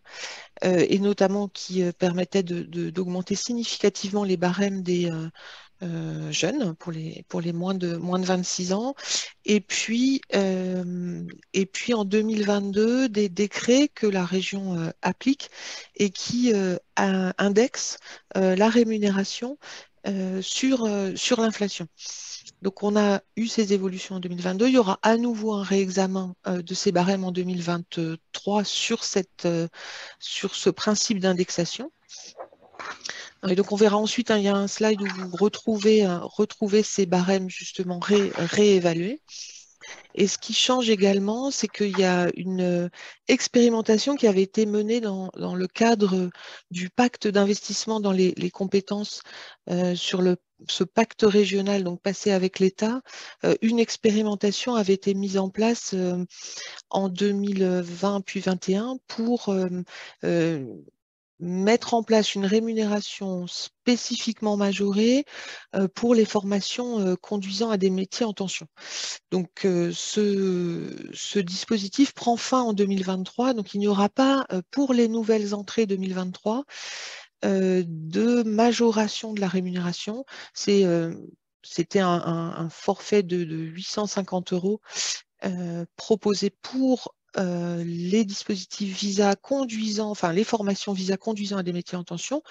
Speaker 5: et notamment qui permettait d'augmenter significativement les barèmes des jeunes pour les moins de 26 ans. Et puis en 2022, des décrets que la région applique et qui indexent la rémunération sur l'inflation. Donc, on a eu ces évolutions en 2022. Il y aura à nouveau un réexamen de ces barèmes en 2023 sur ce principe d'indexation. Et donc, on verra ensuite, il y a un slide où vous retrouvez ces barèmes justement réévalués. Et ce qui change également, c'est qu'il y a une expérimentation qui avait été menée dans le cadre du pacte d'investissement dans les compétences sur ce pacte régional, donc passé avec l'État. Une expérimentation avait été mise en place en 2020 puis 2021 pour mettre en place une rémunération spécifiquement majorée pour les formations conduisant à des métiers en tension. Donc, ce dispositif prend fin en 2023. Donc, il n'y aura pas, pour les nouvelles entrées 2023, de majoration de la rémunération. C'était un forfait de 850 € proposé pour les dispositifs visa conduisant, enfin les formations visa conduisant à des métiers en tension.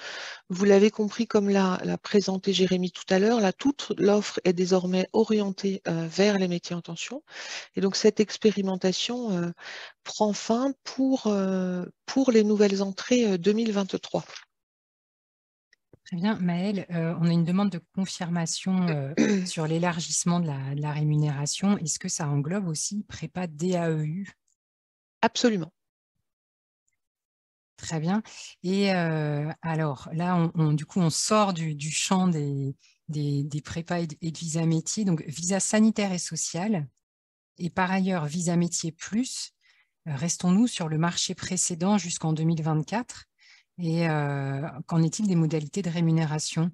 Speaker 5: Vous l'avez compris, comme l'a présenté Jérémy tout à l'heure, toute l'offre est désormais orientée vers les métiers en tension. Et donc, cette expérimentation prend fin pour les nouvelles entrées 2023.
Speaker 1: Très bien. Maëlle, on a une demande de confirmation sur l'élargissement de la rémunération. Est-ce que ça englobe aussi prépa DAEU?
Speaker 5: Absolument.
Speaker 1: Très bien. Et alors là, du coup, on sort du champ des prépas et de visa métier, donc visa sanitaire et social. Et par ailleurs, visa métier plus, restons-nous sur le marché précédent jusqu'en 2024. Et qu'en est-il des modalités de rémunération?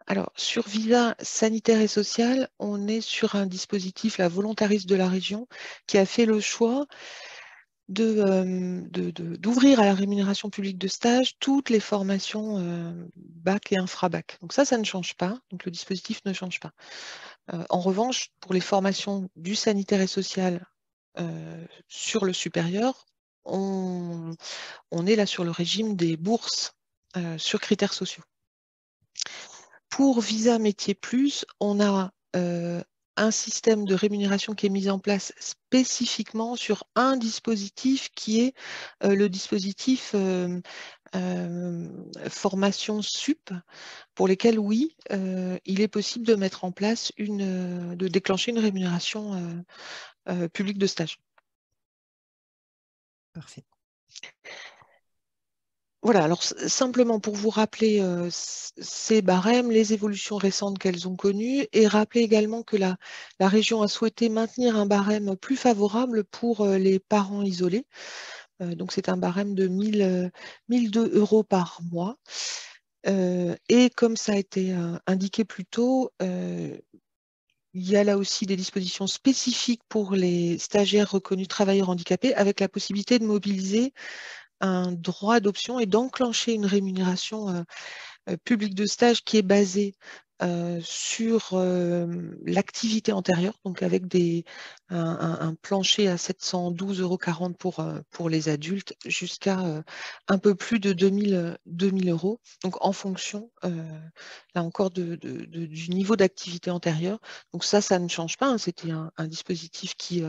Speaker 5: Alors, sur visa sanitaire et social, on est sur un dispositif, la volontariste de la région, qui a fait le choix d'ouvrir à la rémunération publique de stage toutes les formations bac et infra-bac. Donc ça ne change pas. Donc le dispositif ne change pas. En revanche, pour les formations du sanitaire et social sur le supérieur, on est là sur le régime des bourses sur critères sociaux. Pour Visa Métier Plus, on a un système de rémunération qui est mis en place spécifiquement sur un dispositif qui est le dispositif formation sup, pour lesquels, oui, il est possible de mettre en place de déclencher une rémunération publique de stage.
Speaker 1: Parfait.
Speaker 5: Voilà, alors simplement pour vous rappeler ces barèmes, les évolutions récentes qu'elles ont connues, et rappeler également que la région a souhaité maintenir un barème plus favorable pour les parents isolés. Donc c'est un barème de 1002 € par mois. Et comme ça a été indiqué plus tôt, il y a là aussi des dispositions spécifiques pour les stagiaires reconnus travailleurs handicapés, avec la possibilité de mobiliser un droit d'option et d'enclencher une rémunération publique de stage qui est basée sur l'activité antérieure, donc avec un plancher à 712,40 € pour les adultes, jusqu'à un peu plus de 2000 €, donc en fonction, là encore, du niveau d'activité antérieure. Donc ça ne change pas, hein, c'était un dispositif qui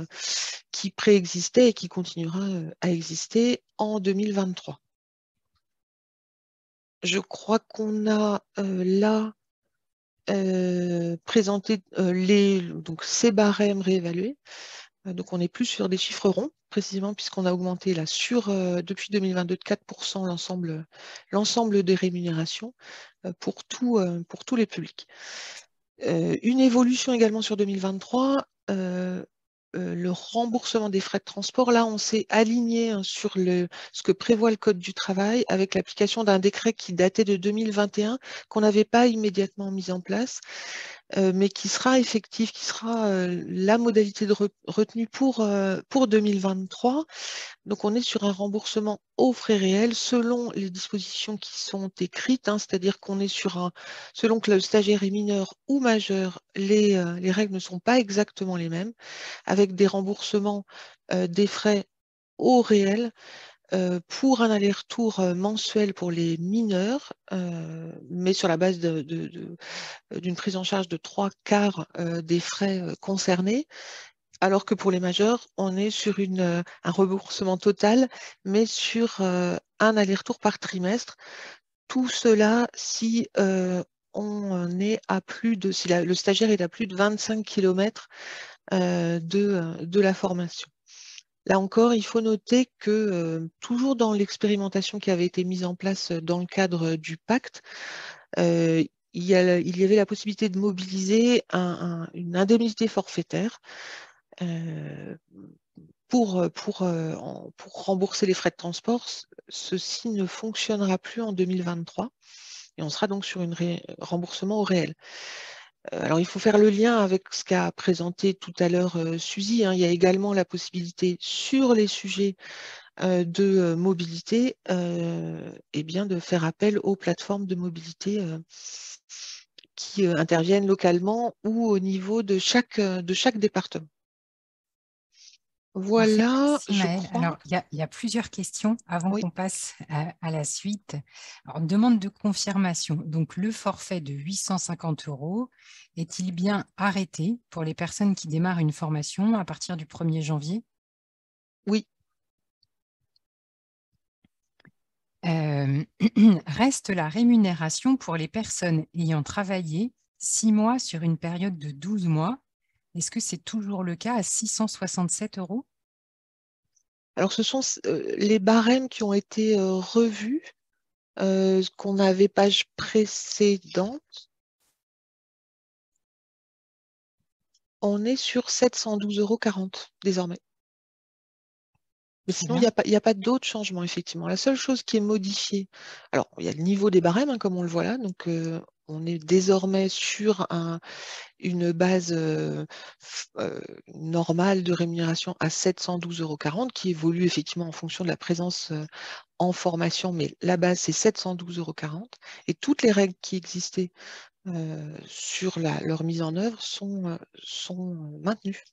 Speaker 5: préexistait et qui continuera à exister en 2023. Je crois qu'on a là présenté donc ces barèmes réévalués. Donc on n'est plus sur des chiffres ronds, précisément puisqu'on a augmenté là depuis 2022 de 4% l'ensemble des rémunérations pour tous les publics. Une évolution également sur 2023, le remboursement des frais de transport. Là, on s'est aligné sur ce que prévoit le Code du travail, avec l'application d'un décret qui datait de 2021, qu'on n'avait pas immédiatement mis en place, mais qui sera effectif, qui sera la modalité de retenue pour 2023. Donc, on est sur un remboursement aux frais réels selon les dispositions qui sont écrites, hein, c'est-à-dire qu'on est selon que le stagiaire est mineur ou majeur, les règles ne sont pas exactement les mêmes, avec des remboursements des frais au réel pour un aller-retour mensuel pour les mineurs, mais sur la base d'une prise en charge de 3/4 des frais concernés. Alors que pour les majeurs, on est sur un remboursement total, mais sur un aller-retour par trimestre. Tout cela si si le stagiaire est à plus de 25 km de la formation. Là encore, il faut noter que toujours dans l'expérimentation qui avait été mise en place dans le cadre du pacte, il y avait la possibilité de mobiliser une indemnité forfaitaire pour rembourser les frais de transport. Ceci ne fonctionnera plus en 2023 et on sera donc sur un remboursement au réel. Alors, il faut faire le lien avec ce qu'a présenté tout à l'heure Suzy, hein. Il y a également la possibilité sur les sujets de mobilité de faire appel aux plateformes de mobilité qui interviennent localement ou au niveau de chaque département. Voilà,
Speaker 1: Merci Maëlle.
Speaker 5: je crois.
Speaker 1: Alors, il y a plusieurs questions avant
Speaker 5: Oui.
Speaker 1: qu'on passe à la suite. Alors, demande de confirmation. Donc, le forfait de 850 € est-il bien arrêté pour les personnes qui démarrent une formation à partir du 1er janvier?
Speaker 5: Oui.
Speaker 1: Reste la rémunération pour les personnes ayant travaillé 6 mois sur une période de 12 mois. Est-ce que c'est toujours le cas à 667 €?
Speaker 5: Alors, ce sont les barèmes qui ont été revus, qu'on avait page précédente. On est sur 712,40 € désormais. Mais sinon, il n'y a pas d'autres changements, effectivement. La seule chose qui est modifiée, alors il y a le niveau des barèmes, hein, comme on le voit là. Donc, on est désormais sur une base normale de rémunération à 712,40 € qui évolue effectivement en fonction de la présence en formation, mais la base, c'est 712,40 € et toutes les règles qui existaient sur leur mise en œuvre sont maintenues.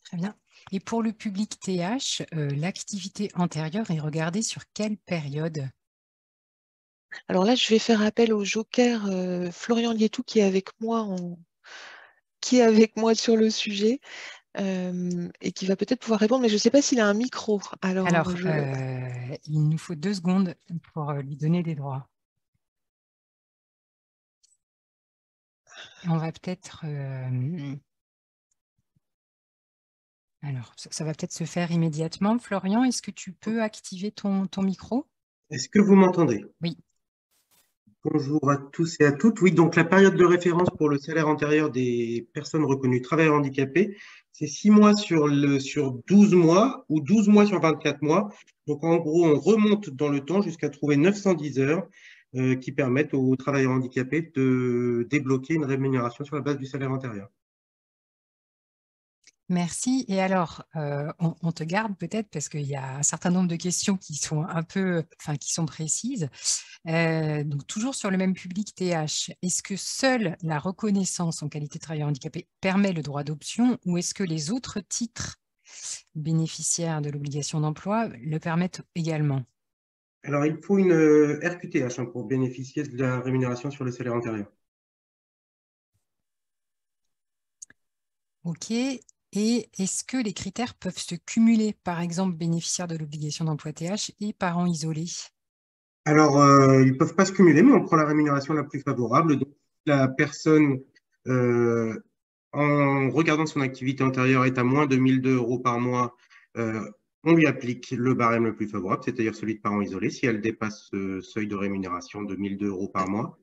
Speaker 1: Très bien. Et pour le public TH, l'activité antérieure est regardée sur quelle période?
Speaker 5: Alors là, je vais faire appel au joker Florian Lietou qui est avec moi qui est avec moi sur le sujet et qui va peut-être pouvoir répondre, mais je ne sais pas s'il a un micro. Alors,
Speaker 1: il nous faut 2 secondes pour lui donner des droits. On va peut-être... alors, ça va peut-être se faire immédiatement. Florian, est-ce que tu peux activer ton micro?
Speaker 6: Est-ce que vous m'entendez?
Speaker 1: Oui.
Speaker 6: Bonjour à tous et à toutes. Oui, donc la période de référence pour le salaire antérieur des personnes reconnues travailleurs handicapés, c'est 6 mois sur 12 mois ou 12 mois sur 24 mois. Donc en gros, on remonte dans le temps jusqu'à trouver 910 heures qui permettent aux travailleurs handicapés de débloquer une rémunération sur la base du salaire antérieur.
Speaker 1: Merci. Et alors, on te garde peut-être parce qu'il y a un certain nombre de questions qui sont qui sont précises. Donc, toujours sur le même public TH, est-ce que seule la reconnaissance en qualité de travailleur handicapé permet le droit d'option ou est-ce que les autres titres bénéficiaires de l'obligation d'emploi le permettent également?
Speaker 6: Alors, il faut une RQTH pour bénéficier de la rémunération sur le salaire antérieur.
Speaker 1: OK. Et est-ce que les critères peuvent se cumuler, par exemple, bénéficiaire de l'obligation d'emploi TH et parents isolés?
Speaker 6: Alors, ils ne peuvent pas se cumuler, mais on prend la rémunération la plus favorable. Donc, la personne, en regardant son activité antérieure, est à moins de 1 002 € par mois, on lui applique le barème le plus favorable, c'est-à-dire celui de parents isolés. Si elle dépasse ce seuil de rémunération de 1 002 € par mois,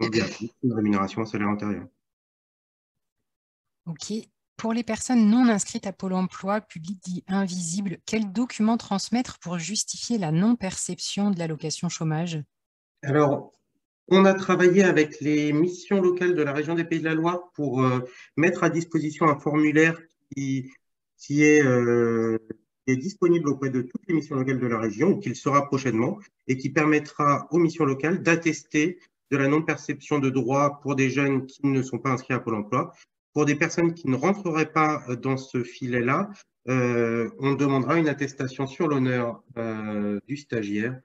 Speaker 6: on lui applique une rémunération au salaire antérieur.
Speaker 1: OK. Pour les personnes non inscrites à Pôle emploi, public dit invisible, quels documents transmettre pour justifier la non-perception de l'allocation chômage?
Speaker 6: Alors, on a travaillé avec les missions locales de la région des Pays de la Loire pour mettre à disposition un formulaire qui est disponible auprès de toutes les missions locales de la région, ou qu'il sera prochainement, et qui permettra aux missions locales d'attester de la non-perception de droits pour des jeunes qui ne sont pas inscrits à Pôle emploi. Pour des personnes qui ne rentreraient pas dans ce filet-là, on demandera une attestation sur l'honneur du stagiaire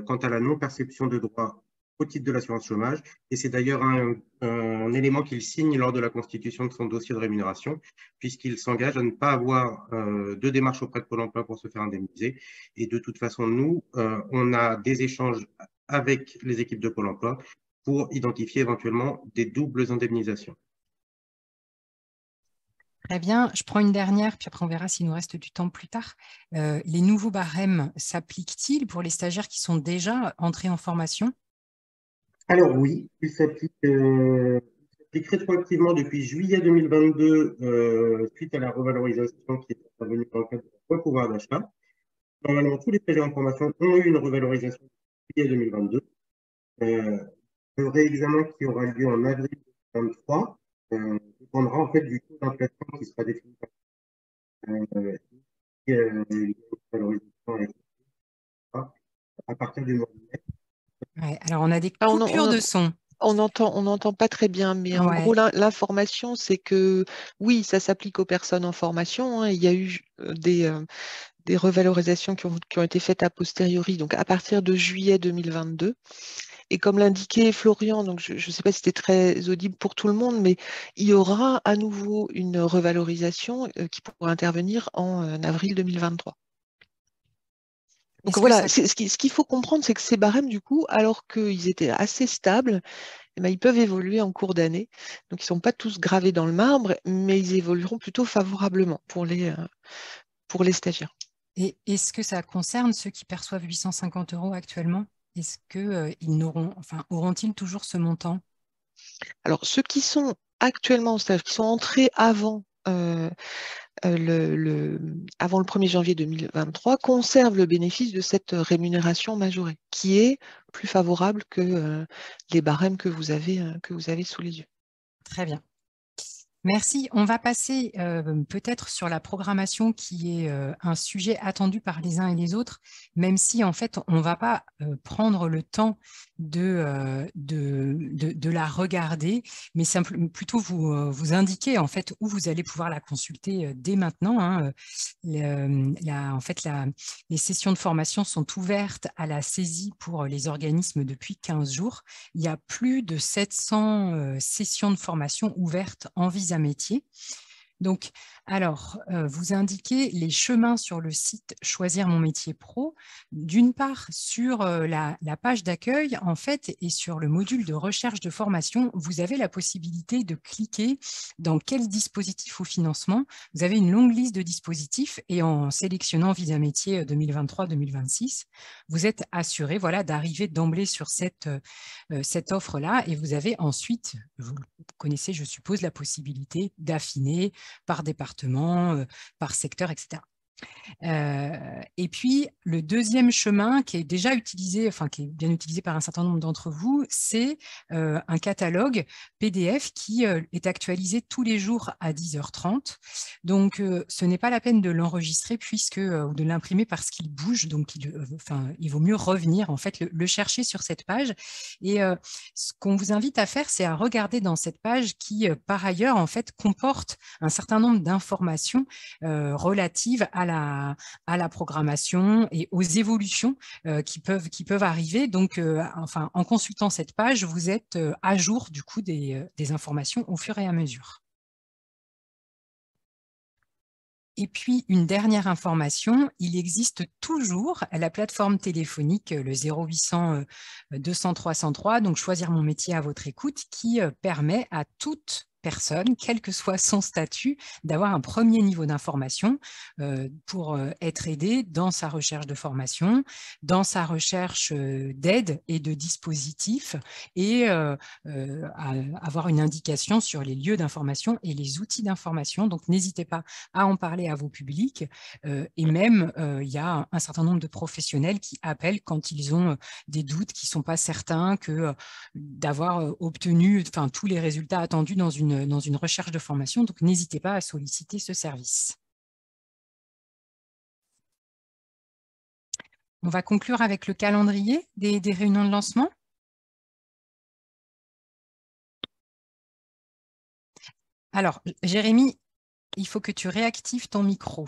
Speaker 6: quant à la non-perception de droits au titre de l'assurance chômage. Et c'est d'ailleurs un élément qu'il signe lors de la constitution de son dossier de rémunération, puisqu'il s'engage à ne pas avoir de démarche auprès de Pôle emploi pour se faire indemniser. Et de toute façon, nous, on a des échanges avec les équipes de Pôle emploi pour identifier éventuellement des doubles indemnisations.
Speaker 1: Très bien, je prends une dernière, puis après on verra s'il nous reste du temps plus tard. Les nouveaux barèmes s'appliquent-ils pour les stagiaires qui sont déjà entrés en formation?
Speaker 6: Alors oui, il s'applique rétroactivement depuis juillet 2022 suite à la revalorisation qui est intervenue dans le cadre de la pouvoir d'achat. Normalement, tous les stagiaires en formation ont eu une revalorisation en juillet 2022. Le réexamen qui aura lieu en avril 2023 dépendra en fait du taux d'inflation qui sera défini par une revalorisation à partir du mois de mai.
Speaker 1: Ouais, alors on a des coupures de son.
Speaker 5: On n'entend pas très bien, mais en gros, l'information, c'est que oui, ça s'applique aux personnes en formation. Il y a eu des revalorisations qui ont été faites a posteriori, donc à partir de juillet 2022. Et comme l'indiquait Florian, donc je ne sais pas si c'était très audible pour tout le monde, mais il y aura à nouveau une revalorisation qui pourra intervenir en avril 2023. Donc voilà, ce qu'il faut comprendre, c'est que ces barèmes, du coup, alors qu'ils étaient assez stables, eh bien, ils peuvent évoluer en cours d'année. Donc, ils ne sont pas tous gravés dans le marbre, mais ils évolueront plutôt favorablement pour les stagiaires.
Speaker 1: Et est-ce que ça concerne ceux qui perçoivent 850 € actuellement? Est-ce qu'ils auront-ils toujours ce montant?
Speaker 5: Alors, ceux qui sont actuellement en stage, qui sont entrés avant avant le 1er janvier 2023, conservent le bénéfice de cette rémunération majorée, qui est plus favorable que les barèmes que vous avez sous les yeux.
Speaker 1: Très bien. Merci. On va passer peut-être sur la programmation qui est un sujet attendu par les uns et les autres, même si en fait on ne va pas prendre le temps de la regarder, mais plutôt vous indiquer en fait où vous allez pouvoir la consulter dès maintenant. Hein. En fait, les sessions de formation sont ouvertes à la saisie pour les organismes depuis 15 jours. Il y a plus de 700 sessions de formation ouvertes envisagées Visa Métier. Donc, alors, vous indiquez les chemins sur le site Choisir mon métier pro. D'une part, sur la page d'accueil, en fait, et sur le module de recherche de formation, vous avez la possibilité de cliquer dans quel dispositif ou financement. Vous avez une longue liste de dispositifs et en sélectionnant Visa Métier 2023-2026, vous êtes assuré d'arriver d'emblée sur cette offre-là et vous avez ensuite, vous connaissez, je suppose, la possibilité d'affiner par département, par secteur, etc. Et puis, le deuxième chemin qui est déjà utilisé, enfin qui est bien utilisé par un certain nombre d'entre vous, c'est un catalogue PDF qui est actualisé tous les jours à 10h30. Donc, ce n'est pas la peine de l'enregistrer ou de l'imprimer parce qu'il bouge. Donc, il vaut mieux revenir, en fait, le chercher sur cette page. Et ce qu'on vous invite à faire, c'est à regarder dans cette page qui, par ailleurs, en fait, comporte un certain nombre d'informations relatives à la programmation et aux évolutions qui peuvent arriver. Donc, en consultant cette page, vous êtes à jour du coup des informations au fur et à mesure. Et puis, une dernière information, il existe toujours la plateforme téléphonique, le 0800 200 303, donc choisir mon métier à votre écoute, qui permet à toute personne, quel que soit son statut, d'avoir un premier niveau d'information pour être aidé dans sa recherche de formation, dans sa recherche d'aide et de dispositifs et avoir une indication sur les lieux d'information et les outils d'information. Donc, n'hésitez pas à en parler à vos publics et même il y a un certain nombre de professionnels qui appellent quand ils ont des doutes, qui ne sont pas certains d'avoir obtenu tous les résultats attendus dans une recherche de formation. Donc, n'hésitez pas à solliciter ce service. On va conclure avec le calendrier des réunions de lancement. Alors, Jérémy, il faut que tu réactives ton micro.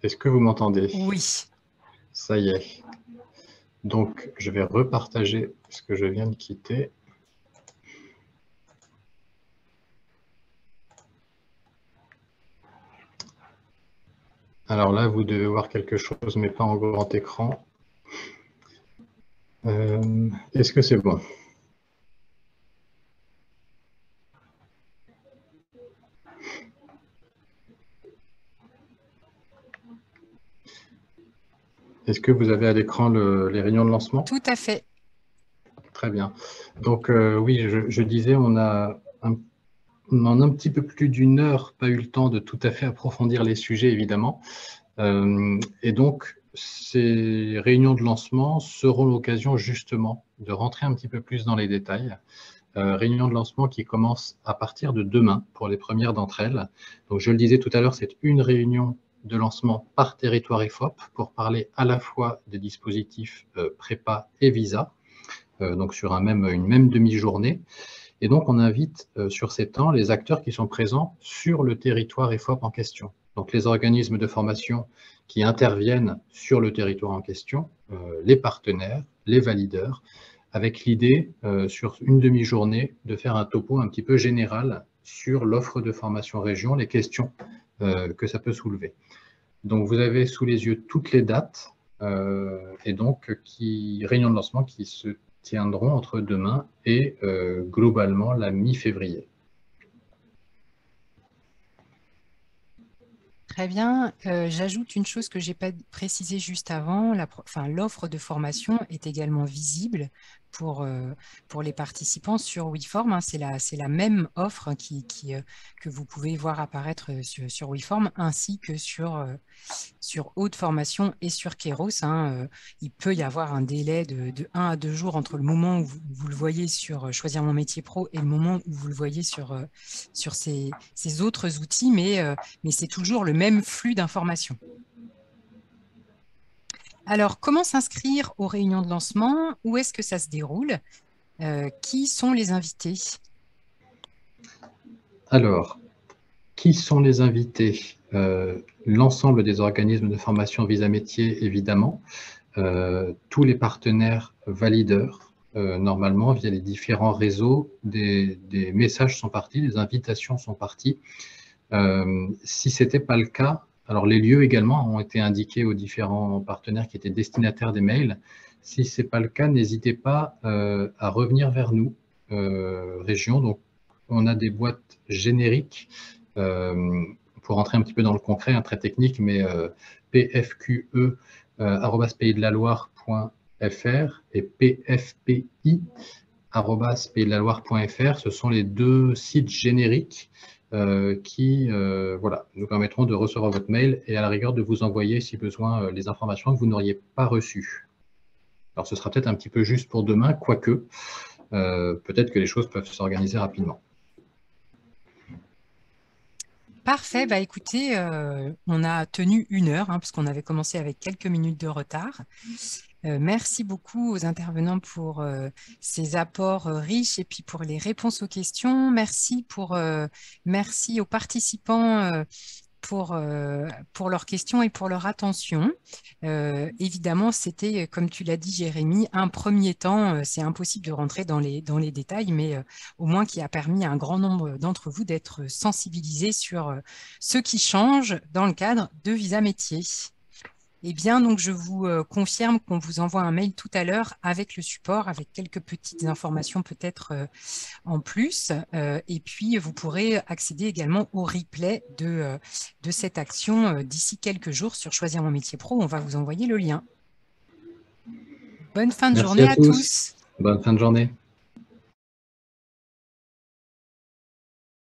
Speaker 2: Est-ce que vous m'entendez?
Speaker 1: Oui.
Speaker 2: Ça y est. Donc, je vais repartager ce que je viens de quitter. Alors là, vous devez voir quelque chose, mais pas en grand écran. Est-ce que c'est bon? Est-ce que vous avez à l'écran les réunions de lancement?
Speaker 1: Tout à fait.
Speaker 2: Très bien. Donc oui, je disais, on a en un petit peu plus d'une heure pas eu le temps de tout à fait approfondir les sujets, évidemment. Et donc, ces réunions de lancement seront l'occasion justement de rentrer un petit peu plus dans les détails. Réunions de lancement qui commencent à partir de demain pour les premières d'entre elles. Donc, je le disais tout à l'heure, c'est une réunion de lancement par territoire IFOP pour parler à la fois des dispositifs prépa et visa, donc sur une même demi-journée. Et donc, on invite sur ces temps les acteurs qui sont présents sur le territoire IFOP en question. Donc, les organismes de formation qui interviennent sur le territoire en question, les partenaires, les valideurs, avec l'idée, sur une demi-journée, de faire un topo un petit peu général sur l'offre de formation région, les questions que ça peut soulever. Donc, vous avez sous les yeux toutes les dates et donc réunions de lancement qui se tiendront entre demain et globalement la mi-février.
Speaker 1: Très bien. J'ajoute une chose que je n'ai pas précisée juste avant. L'offre de formation est également visible pour les participants sur WeForm. Hein. C'est la même offre que vous pouvez voir apparaître sur WeForm ainsi que sur Haute Formation et sur Keros. Hein. Il peut y avoir un délai de 1 à 2 jours entre le moment où vous le voyez sur Choisir mon métier pro et le moment où vous le voyez sur ces autres outils, mais c'est toujours le même flux d'informations. Alors, comment s'inscrire aux réunions de lancement? Où est-ce que ça se déroule? Qui sont les invités?
Speaker 2: Alors, qui sont les invités? L'ensemble des organismes de formation Visa Métier, évidemment, tous les partenaires valideurs, normalement, via les différents réseaux, des messages sont partis, des invitations sont parties. Si ce n'était pas le cas, alors les lieux également ont été indiqués aux différents partenaires qui étaient destinataires des mails. Si ce n'est pas le cas, n'hésitez pas à revenir vers nous, région. Donc, on a des boîtes génériques pour rentrer un petit peu dans le concret, très technique, mais pfqe@paysdelaloire.fr et pfpi@paysdelaloire.fr. Ce sont les deux sites génériques qui voilà, nous permettront de recevoir votre mail et à la rigueur de vous envoyer, si besoin, les informations que vous n'auriez pas reçues. Alors, ce sera peut-être un petit peu juste pour demain, quoique peut-être que les choses peuvent s'organiser rapidement.
Speaker 1: Parfait, bah écoutez, on a tenu 1 heure, hein, puisqu'on avait commencé avec quelques minutes de retard. Merci beaucoup aux intervenants pour ces apports riches et puis pour les réponses aux questions. Merci aux participants pour leurs questions et pour leur attention. Évidemment, c'était, comme tu l'as dit, Jérémy, un premier temps. C'est impossible de rentrer dans les détails, mais au moins qui a permis à un grand nombre d'entre vous d'être sensibilisés sur ce qui change dans le cadre de Visa Métier. Eh bien, donc, je vous confirme qu'on vous envoie un mail tout à l'heure avec le support, avec quelques petites informations peut-être en plus. Et puis, vous pourrez accéder également au replay de cette action d'ici quelques jours sur Choisir mon métier pro. On va vous envoyer le lien. Bonne fin de journée à tous.
Speaker 2: Bonne fin de journée.